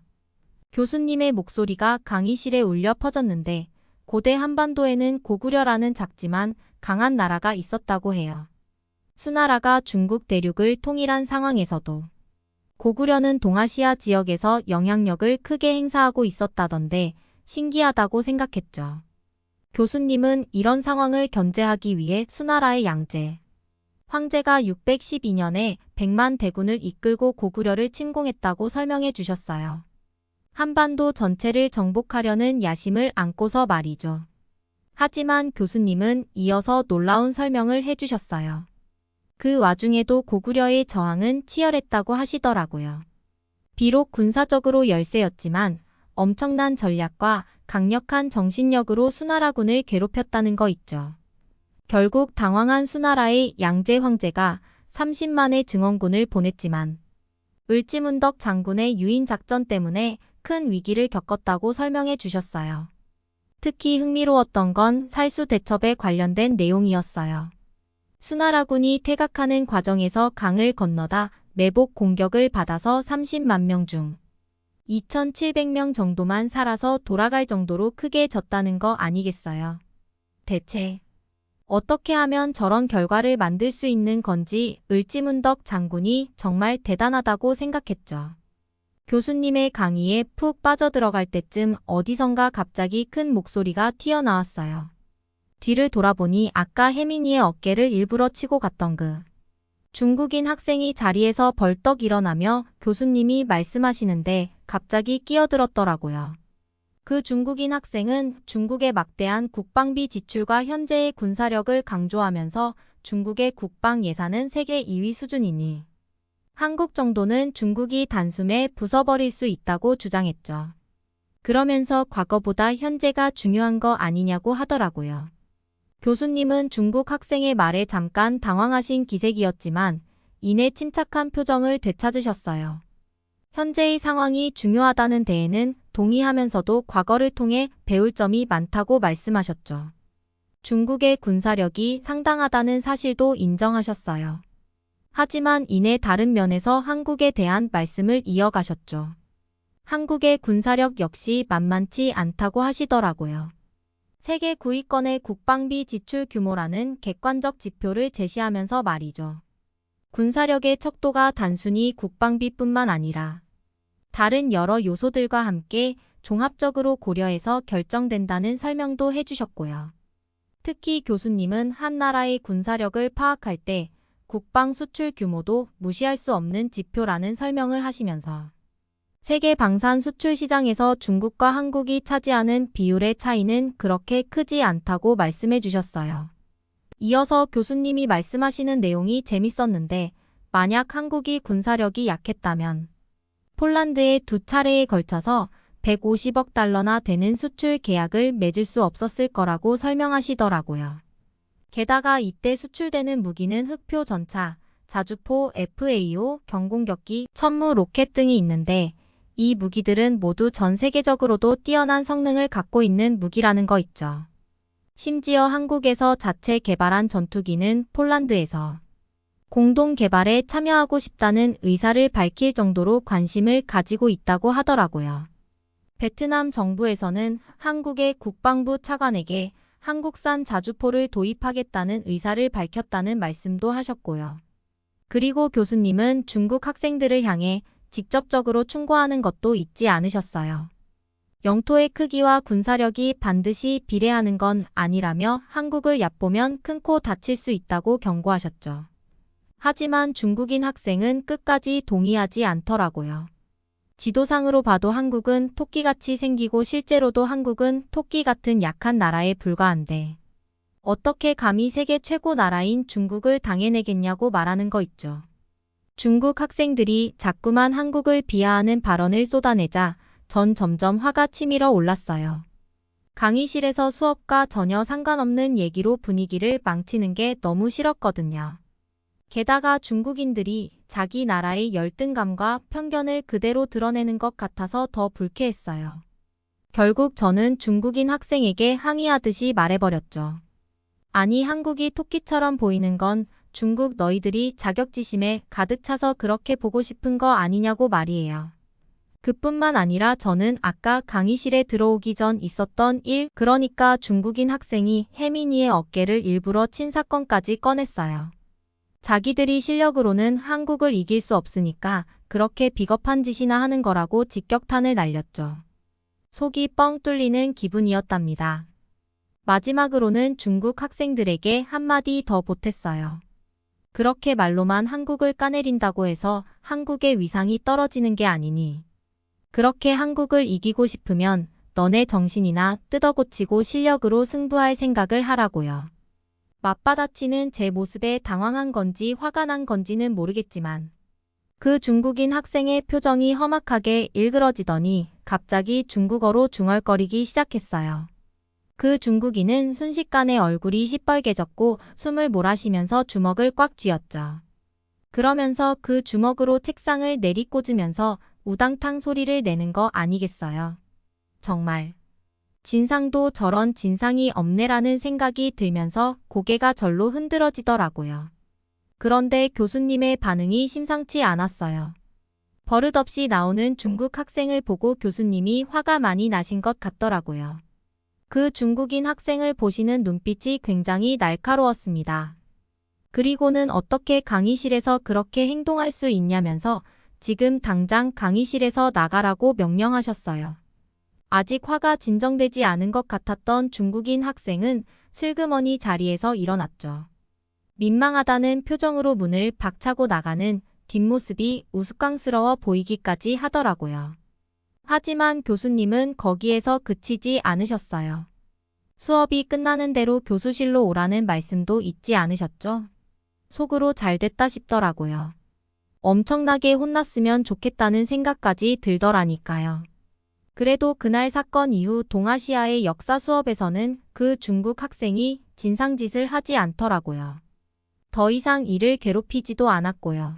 Speaker 4: 교수님의 목소리가 강의실에 울려 퍼졌는데 고대 한반도에는 고구려라는 작지만 강한 나라가 있었다고 해요. 수나라가 중국 대륙을 통일한 상황에서도 고구려는 동아시아 지역에서 영향력을 크게 행사하고 있었다던데 신기하다고 생각했죠. 교수님은 이런 상황을 견제하기 위해 수나라의 양제 황제가 612년에 100만 대군을 이끌고 고구려를 침공했다고 설명해 주셨어요. 한반도 전체를 정복하려는 야심을 안고서 말이죠. 하지만 교수님은 이어서 놀라운 설명을 해주셨어요. 그 와중에도 고구려의 저항은 치열했다고 하시더라고요. 비록 군사적으로 열세였지만 엄청난 전략과 강력한 정신력으로 수나라군을 괴롭혔다는 거 있죠. 결국 당황한 수나라의 양제 황제가 30만의 증원군을 보냈지만 을지문덕 장군의 유인 작전 때문에 큰 위기를 겪었다고 설명해 주셨어요. 특히 흥미로웠던 건 살수대첩에 관련된 내용이었어요. 수나라군이 퇴각하는 과정에서 강을 건너다 매복 공격을 받아서 30만 명 중 2,700명 정도만 살아서 돌아갈 정도로 크게 졌다는 거 아니겠어요. 대체 어떻게 하면 저런 결과를 만들 수 있는 건지 을지문덕 장군이 정말 대단하다고 생각했죠. 교수님의 강의에 푹 빠져들어갈 때쯤 어디선가 갑자기 큰 목소리가 튀어나왔어요. 뒤를 돌아보니 아까 혜민이의 어깨를 일부러 치고 갔던 그 중국인 학생이 자리에서 벌떡 일어나며 교수님이 말씀하시는데 갑자기 끼어들었더라고요. 그 중국인 학생은 중국의 막대한 국방비 지출과 현재의 군사력을 강조하면서 중국의 국방 예산은 세계 2위 수준이니 한국 정도는 중국이 단숨에 부숴버릴 수 있다고 주장했죠. 그러면서 과거보다 현재가 중요한 거 아니냐고 하더라고요. 교수님은 중국 학생의 말에 잠깐 당황하신 기색이었지만 이내 침착한 표정을 되찾으셨어요. 현재의 상황이 중요하다는 데에는 동의하면서도 과거를 통해 배울 점이 많다고 말씀하셨죠. 중국의 군사력이 상당하다는 사실도 인정하셨어요. 하지만 이내 다른 면에서 한국에 대한 말씀을 이어가셨죠. 한국의 군사력 역시 만만치 않다고 하시더라고요. 세계 9위권의 국방비 지출 규모라는 객관적 지표를 제시하면서 말이죠. 군사력의 척도가 단순히 국방비뿐만 아니라 다른 여러 요소들과 함께 종합적으로 고려해서 결정된다는 설명도 해주셨고요. 특히 교수님은 한 나라의 군사력을 파악할 때 국방 수출 규모도 무시할 수 없는 지표라는 설명을 하시면서 세계 방산 수출 시장에서 중국과 한국이 차지하는 비율의 차이는 그렇게 크지 않다고 말씀해 주셨어요. 이어서 교수님이 말씀하시는 내용이 재밌었는데 만약 한국이 군사력이 약했다면 폴란드에 2차례에 걸쳐서 150억 달러나 되는 수출 계약을 맺을 수 없었을 거라고 설명하시더라고요. 게다가 이때 수출되는 무기는 흑표 전차, 자주포, FAO, 경공격기, 천무 로켓 등이 있는데 이 무기들은 모두 전 세계적으로도 뛰어난 성능을 갖고 있는 무기라는 거 있죠. 심지어 한국에서 자체 개발한 전투기는 폴란드에서 공동 개발에 참여하고 싶다는 의사를 밝힐 정도로 관심을 가지고 있다고 하더라고요. 베트남 정부에서는 한국의 국방부 차관에게 한국산 자주포를 도입하겠다는 의사를 밝혔다는 말씀도 하셨고요. 그리고 교수님은 중국 학생들을 향해 직접적으로 충고하는 것도 잊지 않으셨어요. 영토의 크기와 군사력이 반드시 비례하는 건 아니라며 한국을 얕보면 큰 코 다칠 수 있다고 경고하셨죠. 하지만 중국인 학생은 끝까지 동의하지 않더라고요. 지도상으로 봐도 한국은 토끼같이 생기고 실제로도 한국은 토끼 같은 약한 나라에 불과한데 어떻게 감히 세계 최고 나라인 중국을 당해내겠냐고 말하는 거 있죠. 중국 학생들이 자꾸만 한국을 비하하는 발언을 쏟아내자 전 점점 화가 치밀어 올랐어요. 강의실에서 수업과 전혀 상관없는 얘기로 분위기를 망치는 게 너무 싫었거든요. 게다가 중국인들이 자기 나라의 열등감과 편견을 그대로 드러내는 것 같아서 더 불쾌했어요. 결국 저는 중국인 학생에게 항의하듯이 말해버렸죠. 아니 한국이 토끼처럼 보이는 건 중국 너희들이 자격지심에 가득 차서 그렇게 보고 싶은 거 아니냐고 말이에요. 그뿐만 아니라 저는 아까 강의실에 들어오기 전 있었던 일, 그러니까 중국인 학생이 혜민이의 어깨를 일부러 친 사건까지 꺼냈어요. 자기들이 실력으로는 한국을 이길 수 없으니까 그렇게 비겁한 짓이나 하는 거라고 직격탄을 날렸죠. 속이 뻥 뚫리는 기분이었답니다. 마지막으로는 중국 학생들에게 한마디 더 보탰어요. 그렇게 말로만 한국을 까내린다고 해서 한국의 위상이 떨어지는 게 아니니 그렇게 한국을 이기고 싶으면 너네 정신이나 뜯어고치고 실력으로 승부할 생각을 하라고요. 맞받아치는 제 모습에 당황한 건지 화가 난 건지는 모르겠지만 그 중국인 학생의 표정이 험악하게 일그러지더니 갑자기 중국어로 중얼거리기 시작했어요. 그 중국인은 순식간에 얼굴이 시뻘개졌고 숨을 몰아쉬면서 주먹을 꽉 쥐었죠. 그러면서 그 주먹으로 책상을 내리꽂으면서 우당탕 소리를 내는 거 아니겠어요. 정말 진상도 저런 진상이 없네라는 생각이 들면서 고개가 절로 흔들어지더라고요. 그런데 교수님의 반응이 심상치 않았어요. 버릇없이 나오는 중국 학생을 보고 교수님이 화가 많이 나신 것 같더라고요. 그 중국인 학생을 보시는 눈빛이 굉장히 날카로웠습니다. 그리고는 어떻게 강의실에서 그렇게 행동할 수 있냐면서 지금 당장 강의실에서 나가라고 명령하셨어요. 아직 화가 진정되지 않은 것 같았던 중국인 학생은 슬그머니 자리에서 일어났죠. 민망하다는 표정으로 문을 박차고 나가는 뒷모습이 우스꽝스러워 보이기까지 하더라고요. 하지만 교수님은 거기에서 그치지 않으셨어요. 수업이 끝나는 대로 교수실로 오라는 말씀도 잊지 않으셨죠? 속으로 잘 됐다 싶더라고요. 엄청나게 혼났으면 좋겠다는 생각까지 들더라니까요. 그래도 그날 사건 이후 동아시아의 역사 수업에서는 그 중국 학생이 진상짓을 하지 않더라고요. 더 이상 이를 괴롭히지도 않았고요.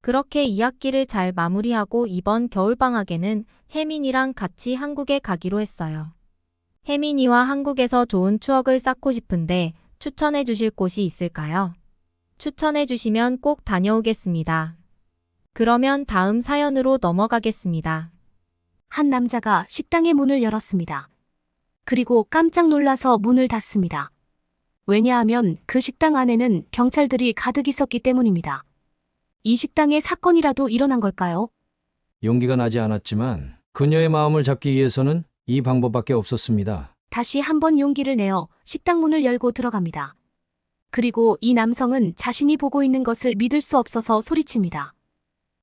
Speaker 4: 그렇게 2학기를 잘 마무리하고 이번 겨울방학에는 혜민이랑 같이 한국에 가기로 했어요. 혜민이와 한국에서 좋은 추억을 쌓고 싶은데 추천해 주실 곳이 있을까요? 추천해 주시면 꼭 다녀오겠습니다. 그러면 다음 사연으로 넘어가겠습니다.
Speaker 3: 한 남자가 식당의 문을 열었습니다. 그리고 깜짝 놀라서 문을 닫습니다. 왜냐하면 그 식당 안에는 경찰들이 가득 있었기 때문입니다. 이 식당에 사건이라도 일어난 걸까요?
Speaker 6: 용기가 나지 않았지만 그녀의 마음을 잡기 위해서는 이 방법밖에 없었습니다.
Speaker 3: 다시 한번 용기를 내어 식당 문을 열고 들어갑니다. 그리고 이 남성은 자신이 보고 있는 것을 믿을 수 없어서 소리칩니다.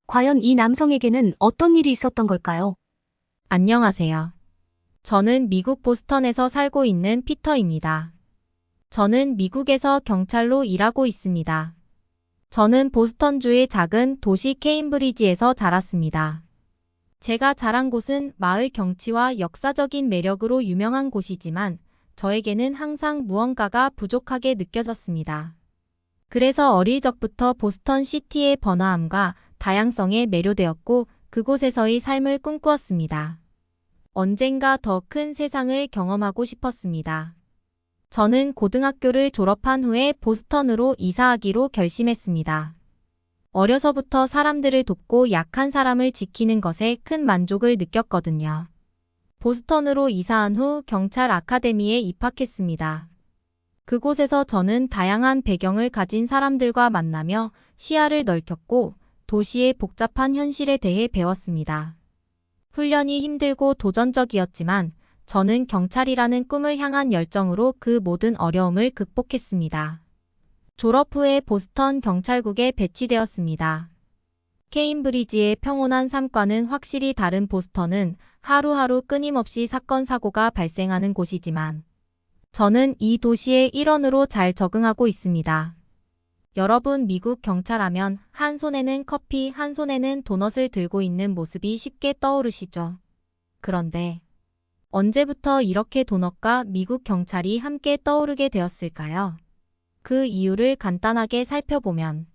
Speaker 3: 과연 이 남성에게는 어떤 일이 있었던 걸까요?
Speaker 4: 안녕하세요. 저는 미국 보스턴에서 살고 있는 피터입니다. 저는 미국에서 경찰로 일하고 있습니다. 저는 보스턴주의 작은 도시 케임브리지에서 자랐습니다. 제가 자란 곳은 마을 경치와 역사적인 매력으로 유명한 곳이지만 저에게는 항상 무언가가 부족하게 느껴졌습니다. 그래서 어릴 적부터 보스턴 시티의 번화함과 다양성에 매료되었고 그곳에서의 삶을 꿈꾸었습니다. 언젠가 더 큰 세상을 경험하고 싶었습니다. 저는 고등학교를 졸업한 후에 보스턴으로 이사하기로 결심했습니다. 어려서부터 사람들을 돕고 약한 사람을 지키는 것에 큰 만족을 느꼈거든요. 보스턴으로 이사한 후 경찰 아카데미에 입학했습니다. 그곳에서 저는 다양한 배경을 가진 사람들과 만나며 시야를 넓혔고 도시의 복잡한 현실에 대해 배웠습니다. 훈련이 힘들고 도전적이었지만 저는 경찰이라는 꿈을 향한 열정으로 그 모든 어려움을 극복했습니다. 졸업 후에 보스턴 경찰국에 배치되었습니다. 케임브리지의 평온한 삶과는 확실히 다른 보스턴은 하루하루 끊임없이 사건 사고가 발생하는 곳이지만 저는 이 도시의 일원으로 잘 적응하고 있습니다. 여러분, 미국 경찰하면 한 손에는 커피, 한 손에는 도넛을 들고 있는 모습이 쉽게 떠오르시죠? 그런데 언제부터 이렇게 도넛과 미국 경찰이 함께 떠오르게 되었을까요? 그 이유를 간단하게 살펴보면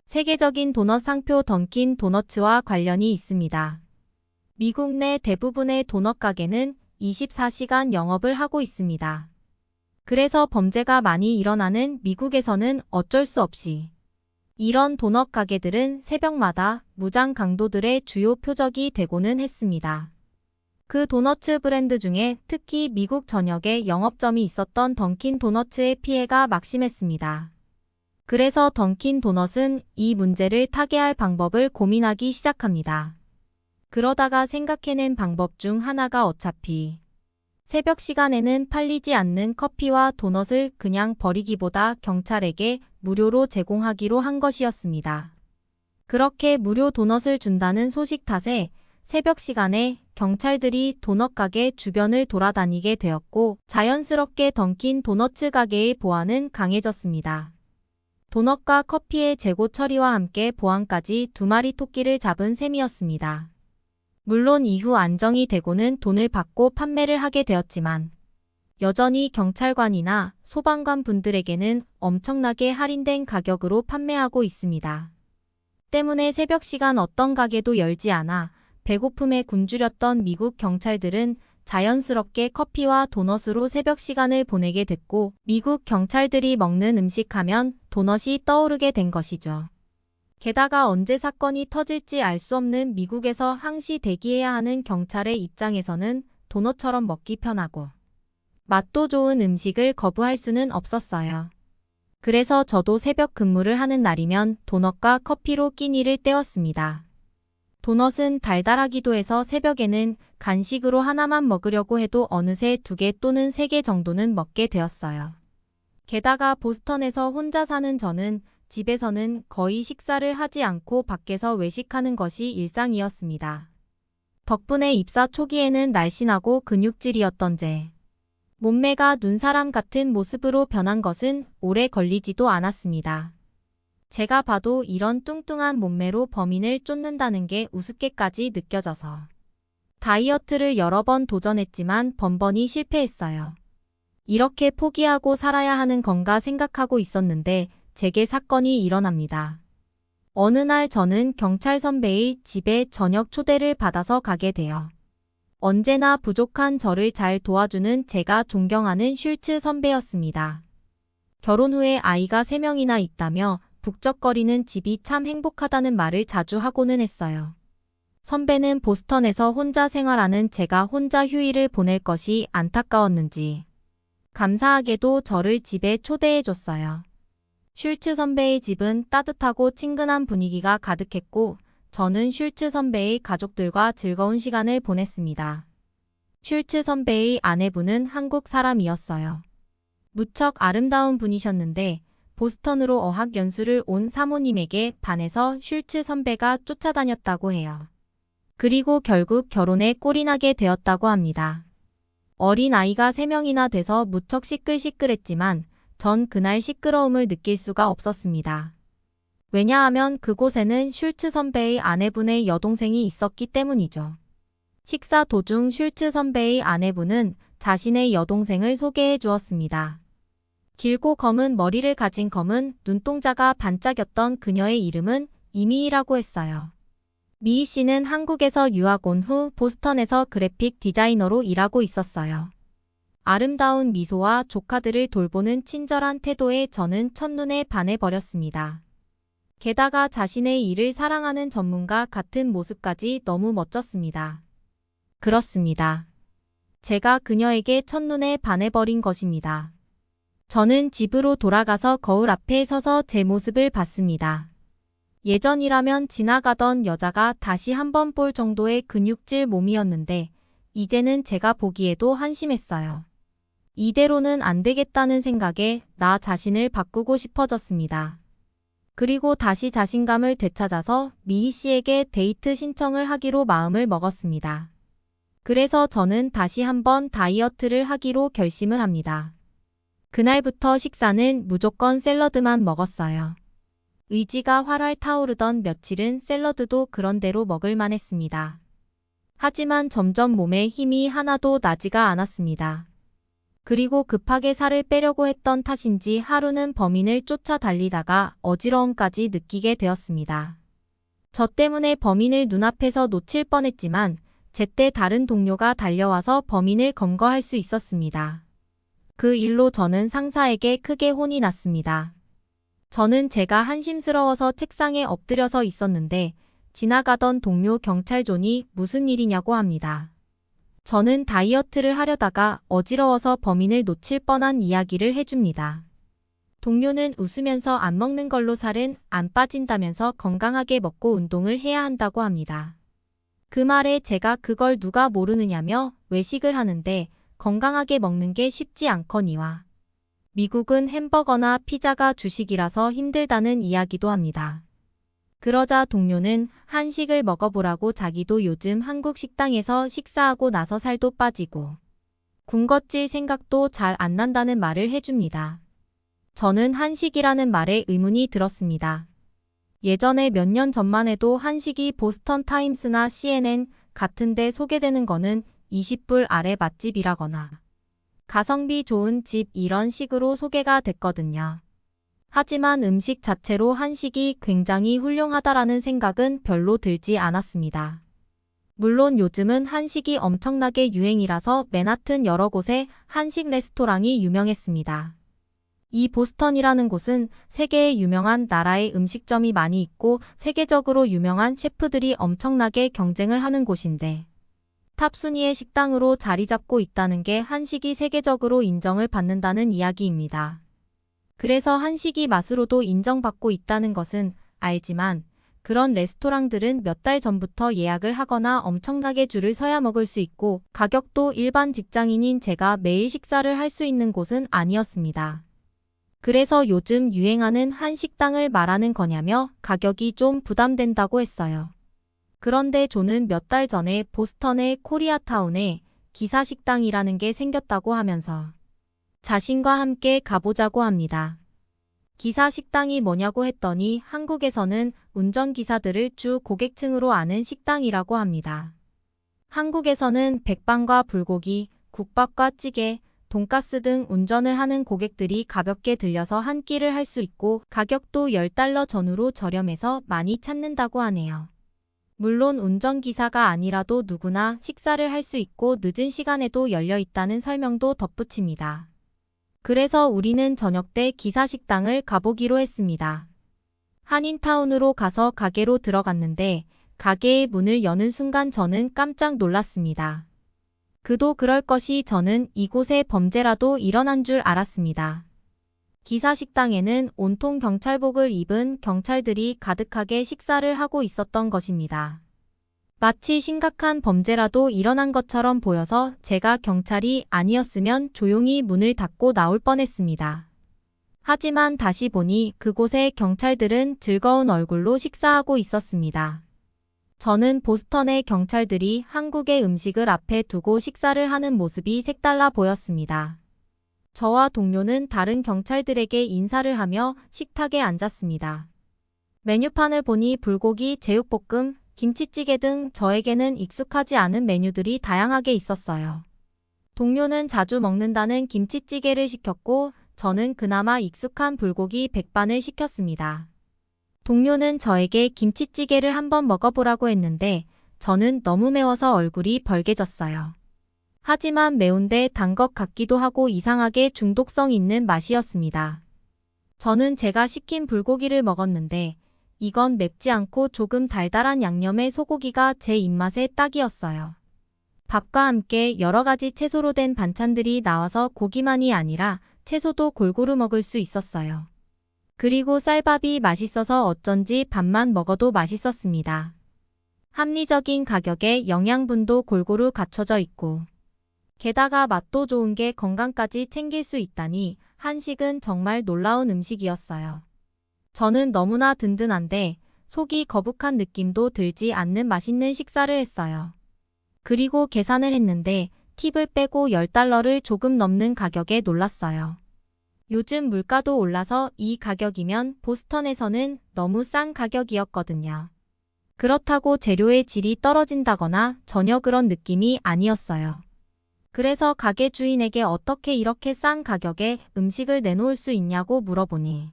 Speaker 4: 세계적인 도넛 상표 던킨 도너츠와 관련이 있습니다. 미국 내 대부분의 도넛 가게는 24시간 영업을 하고 있습니다. 그래서 범죄가 많이 일어나는 미국에서는 어쩔 수 없이 이런 도넛 가게들은 새벽마다 무장 강도들의 주요 표적이 되고는 했습니다. 그 도너츠 브랜드 중에 특히 미국 전역에 영업점이 있었던 던킨 도너츠의 피해가 막심했습니다. 그래서 던킨 도넛은 이 문제를 타개할 방법을 고민하기 시작합니다. 그러다가 생각해낸 방법 중 하나가 어차피 새벽 시간에는 팔리지 않는 커피와 도넛을 그냥 버리기보다 경찰에게 무료로 제공하기로 한 것이었습니다. 그렇게 무료 도넛을 준다는 소식 탓에 새벽 시간에 경찰들이 도넛 가게 주변을 돌아다니게 되었고 자연스럽게 던킨 도너츠 가게의 보안은 강해졌습니다. 도넛과 커피의 재고 처리와 함께 보안까지 2마리 토끼를 잡은 셈이었습니다. 물론 이후 안정이 되고는 돈을 받고 판매를 하게 되었지만 여전히 경찰관이나 소방관 분들에게는 엄청나게 할인된 가격으로 판매하고 있습니다. 때문에 새벽 시간 어떤 가게도 열지 않아 배고픔에 굶주렸던 미국 경찰들은 자연스럽게 커피와 도넛으로 새벽 시간을 보내게 됐고 미국 경찰들이 먹는 음식 하면 도넛이 떠오르게 된 것이죠. 게다가 언제 사건이 터질지 알 수 없는 미국에서 항시 대기해야 하는 경찰의 입장에서는 도넛처럼 먹기 편하고 맛도 좋은 음식을 거부할 수는 없었어요. 그래서 저도 새벽 근무를 하는 날이면 도넛과 커피로 끼니를 때웠습니다. 도넛은 달달하기도 해서 새벽에는 간식으로 하나만 먹으려고 해도 어느새 2개 또는 3개 정도는 먹게 되었어요. 게다가 보스턴에서 혼자 사는 저는 집에서는 거의 식사를 하지 않고 밖에서 외식하는 것이 일상이었습니다. 덕분에 입사 초기에는 날씬하고 근육질이었던 제 몸매가 눈사람 같은 모습으로 변한 것은 오래 걸리지도 않았습니다. 제가 봐도 이런 뚱뚱한 몸매로 범인을 쫓는다는 게 우습게까지 느껴져서 다이어트를 여러 번 도전했지만 번번이 실패했어요. 이렇게 포기하고 살아야 하는 건가 생각하고 있었는데 제게 사건이 일어납니다. 어느 날 저는 경찰 선배의 집에 저녁 초대를 받아서 가게 돼요. 언제나 부족한 저를 잘 도와주는 제가 존경하는 슐츠 선배였습니다. 결혼 후에 아이가 3명이나 있다며 북적거리는 집이 참 행복하다는 말을 자주 하고는 했어요. 선배는 보스턴에서 혼자 생활하는 제가 혼자 휴일을 보낼 것이 안타까웠는지 감사하게도 저를 집에 초대해줬어요. 슐츠 선배의 집은 따뜻하고 친근한 분위기가 가득했고 저는 슐츠 선배의 가족들과 즐거운 시간을 보냈습니다. 슐츠 선배의 아내분은 한국 사람이었어요. 무척 아름다운 분이셨는데 보스턴으로 어학 연수를 온 사모님에게 반해서 슐츠 선배가 쫓아다녔다고 해요. 그리고 결국 결혼에 꼴이 나게 되었다고 합니다. 어린 아이가 3명이나 돼서 무척 시끌시끌했지만 전 그날 시끄러움을 느낄 수가 없었습니다. 왜냐하면 그곳에는 슐츠 선배의 아내분의 여동생이 있었기 때문이죠. 식사 도중 슐츠 선배의 아내분은 자신의 여동생을 소개해 주었습니다. 길고 검은 머리를 가진 검은 눈동자가 반짝였던 그녀의 이름은 이미희라고 했어요. 미희 씨는 한국에서 유학 온 후 보스턴에서 그래픽 디자이너로 일하고 있었어요. 아름다운 미소와 조카들을 돌보는 친절한 태도에 저는 첫눈에 반해버렸습니다. 게다가 자신의 일을 사랑하는 전문가 같은 모습까지 너무 멋졌습니다. 그렇습니다. 제가 그녀에게 첫눈에 반해버린 것입니다. 저는 집으로 돌아가서 거울 앞에 서서 제 모습을 봤습니다. 예전이라면 지나가던 여자가 다시 한번 볼 정도의 근육질 몸이었는데 이제는 제가 보기에도 한심했어요. 이대로는 안 되겠다는 생각에 나 자신을 바꾸고 싶어졌습니다. 그리고 다시 자신감을 되찾아서 미희 씨에게 데이트 신청을 하기로 마음을 먹었습니다. 그래서 저는 다시 한번 다이어트를 하기로 결심을 합니다. 그날부터 식사는 무조건 샐러드만 먹었어요. 의지가 활활 타오르던 며칠은 샐러드도 그런대로 먹을만 했습니다. 하지만 점점 몸에 힘이 하나도 나지가 않았습니다. 그리고 급하게 살을 빼려고 했던 탓인지 하루는 범인을 쫓아 달리다가 어지러움까지 느끼게 되었습니다. 저 때문에 범인을 눈앞에서 놓칠 뻔했지만 제때 다른 동료가 달려와서 범인을 검거할 수 있었습니다. 그 일로 저는 상사에게 크게 혼이 났습니다. 저는 제가 한심스러워서 책상에 엎드려서 있었는데 지나가던 동료 경찰 존이 무슨 일이냐고 합니다. 저는 다이어트를 하려다가 어지러워서 범인을 놓칠 뻔한 이야기를 해줍니다. 동료는 웃으면서 안 먹는 걸로 살은 안 빠진다면서 건강하게 먹고 운동을 해야 한다고 합니다. 그 말에 제가 그걸 누가 모르느냐며 외식을 하는데 건강하게 먹는 게 쉽지 않거니와 미국은 햄버거나 피자가 주식이라서 힘들다는 이야기도 합니다. 그러자 동료는 한식을 먹어보라고 자기도 요즘 한국 식당에서 식사하고 나서 살도 빠지고 군것질 생각도 잘 안 난다는 말을 해줍니다. 저는 한식이라는 말에 의문이 들었습니다. 예전에 몇 년 전만 해도 한식이 보스턴 타임스나 CNN 같은 데 소개되는 거는 20불 아래 맛집이라거나 가성비 좋은 집 이런 식으로 소개가 됐거든요. 하지만 음식 자체로 한식이 굉장히 훌륭하다라는 생각은 별로 들지 않았습니다. 물론 요즘은 한식이 엄청나게 유행이라서 맨하튼 여러 곳에 한식 레스토랑이 유명했습니다. 이 보스턴이라는 곳은 세계의 유명한 나라의 음식점이 많이 있고 세계적으로 유명한 셰프들이 엄청나게 경쟁을 하는 곳인데 탑 순위의 식당으로 자리 잡고 있다는 게 한식이 세계적으로 인정을 받는다는 이야기입니다. 그래서 한식이 맛으로도 인정받고 있다는 것은 알지만 그런 레스토랑들은 몇 달 전부터 예약을 하거나 엄청나게 줄을 서야 먹을 수 있고 가격도 일반 직장인인 제가 매일 식사를 할 수 있는 곳은 아니었습니다. 그래서 요즘 유행하는 한식당을 말하는 거냐며 가격이 좀 부담된다고 했어요. 그런데 저는 몇 달 전에 보스턴의 코리아타운에 기사식당이라는 게 생겼다고 하면서 자신과 함께 가보자고 합니다. 기사식당이 뭐냐고 했더니 한국에서는 운전기사들을 주 고객층으로 아는 식당이라고 합니다. 한국에서는 백반과 불고기, 국밥과 찌개, 돈가스 등 운전을 하는 고객들이 가볍게 들려서 한 끼를 할 수 있고 가격도 $10 전후로 저렴해서 많이 찾는다고 하네요. 물론 운전기사가 아니라도 누구나 식사를 할 수 있고 늦은 시간에도 열려 있다는 설명도 덧붙입니다. 그래서 우리는 저녁 때 기사식당을 가보기로 했습니다. 한인타운으로 가서 가게로 들어갔는데 가게의 문을 여는 순간 저는 깜짝 놀랐습니다. 그도 그럴 것이 저는 이곳에 범죄라도 일어난 줄 알았습니다. 기사식당에는 온통 경찰복을 입은 경찰들이 가득하게 식사를 하고 있었던 것입니다. 마치 심각한 범죄라도 일어난 것처럼 보여서 제가 경찰이 아니었으면 조용히 문을 닫고 나올 뻔했습니다. 하지만 다시 보니 그곳의 경찰들은 즐거운 얼굴로 식사하고 있었습니다. 저는 보스턴의 경찰들이 한국의 음식을 앞에 두고 식사를 하는 모습이 색달라 보였습니다. 저와 동료는 다른 경찰들에게 인사를 하며 식탁에 앉았습니다. 메뉴판을 보니 불고기, 제육볶음, 김치찌개 등 저에게는 익숙하지 않은 메뉴들이 다양하게 있었어요. 동료는 자주 먹는다는 김치찌개를 시켰고 저는 그나마 익숙한 불고기 백반을 시켰습니다. 동료는 저에게 김치찌개를 한번 먹어보라고 했는데 저는 너무 매워서 얼굴이 벌개졌어요. 하지만 매운데 단 것 같기도 하고 이상하게 중독성 있는 맛이었습니다. 저는 제가 시킨 불고기를 먹었는데 이건 맵지 않고 조금 달달한 양념의 소고기가 제 입맛에 딱이었어요. 밥과 함께 여러 가지 채소로 된 반찬들이 나와서 고기만이 아니라 채소도 골고루 먹을 수 있었어요. 그리고 쌀밥이 맛있어서 어쩐지 밥만 먹어도 맛있었습니다. 합리적인 가격에 영양분도 골고루 갖춰져 있고 게다가 맛도 좋은 게 건강까지 챙길 수 있다니 한식은 정말 놀라운 음식이었어요. 저는 너무나 든든한데 속이 거북한 느낌도 들지 않는 맛있는 식사를 했어요. 그리고 계산을 했는데 팁을 빼고 $10를 조금 넘는 가격에 놀랐어요. 요즘 물가도 올라서 이 가격이면 보스턴에서는 너무 싼 가격이었거든요. 그렇다고 재료의 질이 떨어진다거나 전혀 그런 느낌이 아니었어요. 그래서 가게 주인에게 어떻게 이렇게 싼 가격에 음식을 내놓을 수 있냐고 물어보니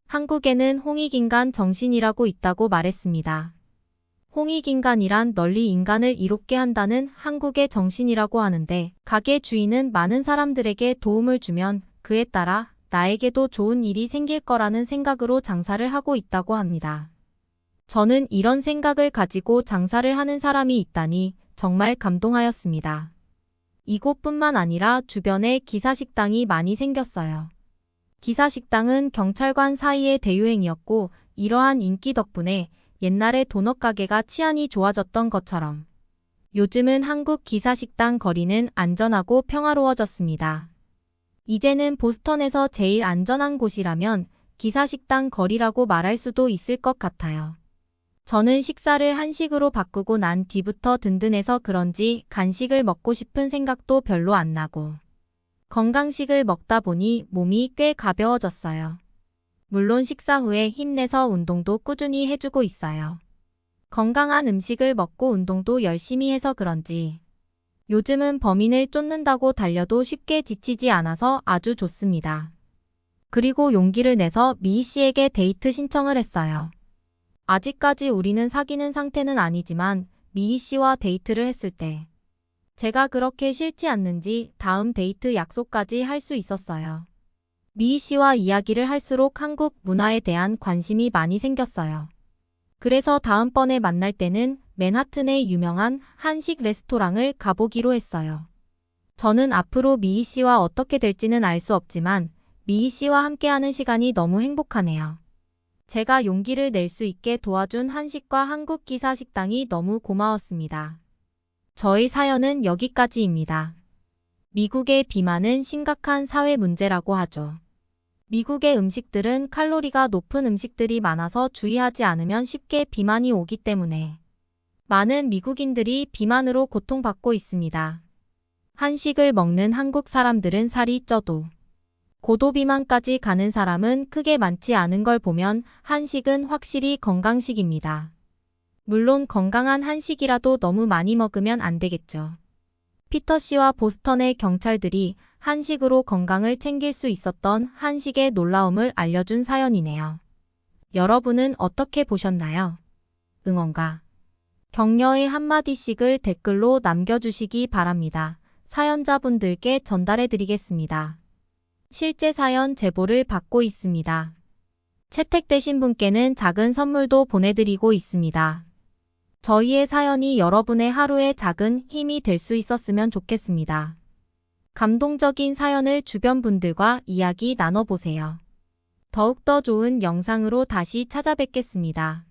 Speaker 4: 한국에는 홍익인간 정신이라고 있다고 말했습니다. 홍익인간이란 널리 인간을 이롭게 한다는 한국의 정신이라고 하는데 가게 주인은 많은 사람들에게 도움을 주면 그에 따라 나에게도 좋은 일이 생길 거라는 생각으로 장사를 하고 있다고 합니다. 저는 이런 생각을 가지고 장사를 하는 사람이 있다니 정말 감동하였습니다. 이곳뿐만 아니라 주변에 기사식당이 많이 생겼어요. 기사식당은 경찰관 사이의 대유행이었고 이러한 인기 덕분에 옛날에 도넛 가게가 치안이 좋아졌던 것처럼 요즘은 한국 기사식당 거리는 안전하고 평화로워졌습니다. 이제는 보스턴에서 제일 안전한 곳이라면 기사식당 거리라고 말할 수도 있을 것 같아요. 저는 식사를 한식으로 바꾸고 난 뒤부터 든든해서 그런지 간식을 먹고 싶은 생각도 별로 안 나고 건강식을 먹다 보니 몸이 꽤 가벼워졌어요. 물론 식사 후에 힘내서 운동도 꾸준히 해주고 있어요. 건강한 음식을 먹고 운동도 열심히 해서 그런지 요즘은 범인을 쫓는다고 달려도 쉽게 지치지 않아서 아주 좋습니다. 그리고 용기를 내서 미희 씨에게 데이트 신청을 했어요. 아직까지 우리는 사귀는 상태는 아니지만 미희 씨와 데이트를 했을 때 제가 그렇게 싫지 않는지 다음 데이트 약속까지 할 수 있었어요. 미희 씨와 이야기를 할수록 한국 문화에 대한 관심이 많이 생겼어요. 그래서 다음번에 만날 때는 맨하튼의 유명한 한식 레스토랑을 가보기로 했어요. 저는 앞으로 미희 씨와 어떻게 될지는 알 수 없지만 미희 씨와 함께하는 시간이 너무 행복하네요. 제가 용기를 낼 수 있게 도와준 한식과 한국 기사 식당이 너무 고마웠습니다. 저의 사연은 여기까지입니다. 미국의 비만은 심각한 사회 문제라고 하죠. 미국의 음식들은 칼로리가 높은 음식들이 많아서 주의하지 않으면 쉽게 비만이 오기 때문에 많은 미국인들이 비만으로 고통받고 있습니다. 한식을 먹는 한국 사람들은 살이 쪄도 고도비만까지 가는 사람은 크게 많지 않은 걸 보면 한식은 확실히 건강식입니다. 물론 건강한 한식이라도 너무 많이 먹으면 안 되겠죠. 피터 씨와 보스턴의 경찰들이 한식으로 건강을 챙길 수 있었던 한식의 놀라움을 알려준 사연이네요. 여러분은 어떻게 보셨나요? 응원과 격려의 한마디씩을 댓글로 남겨주시기 바랍니다. 사연자분들께 전달해드리겠습니다. 실제 사연 제보를 받고 있습니다. 채택되신 분께는 작은 선물도 보내드리고 있습니다. 저희의 사연이 여러분의 하루에 작은 힘이 될 수 있었으면 좋겠습니다. 감동적인 사연을 주변 분들과 이야기 나눠보세요. 더욱더 좋은 영상으로 다시 찾아뵙겠습니다.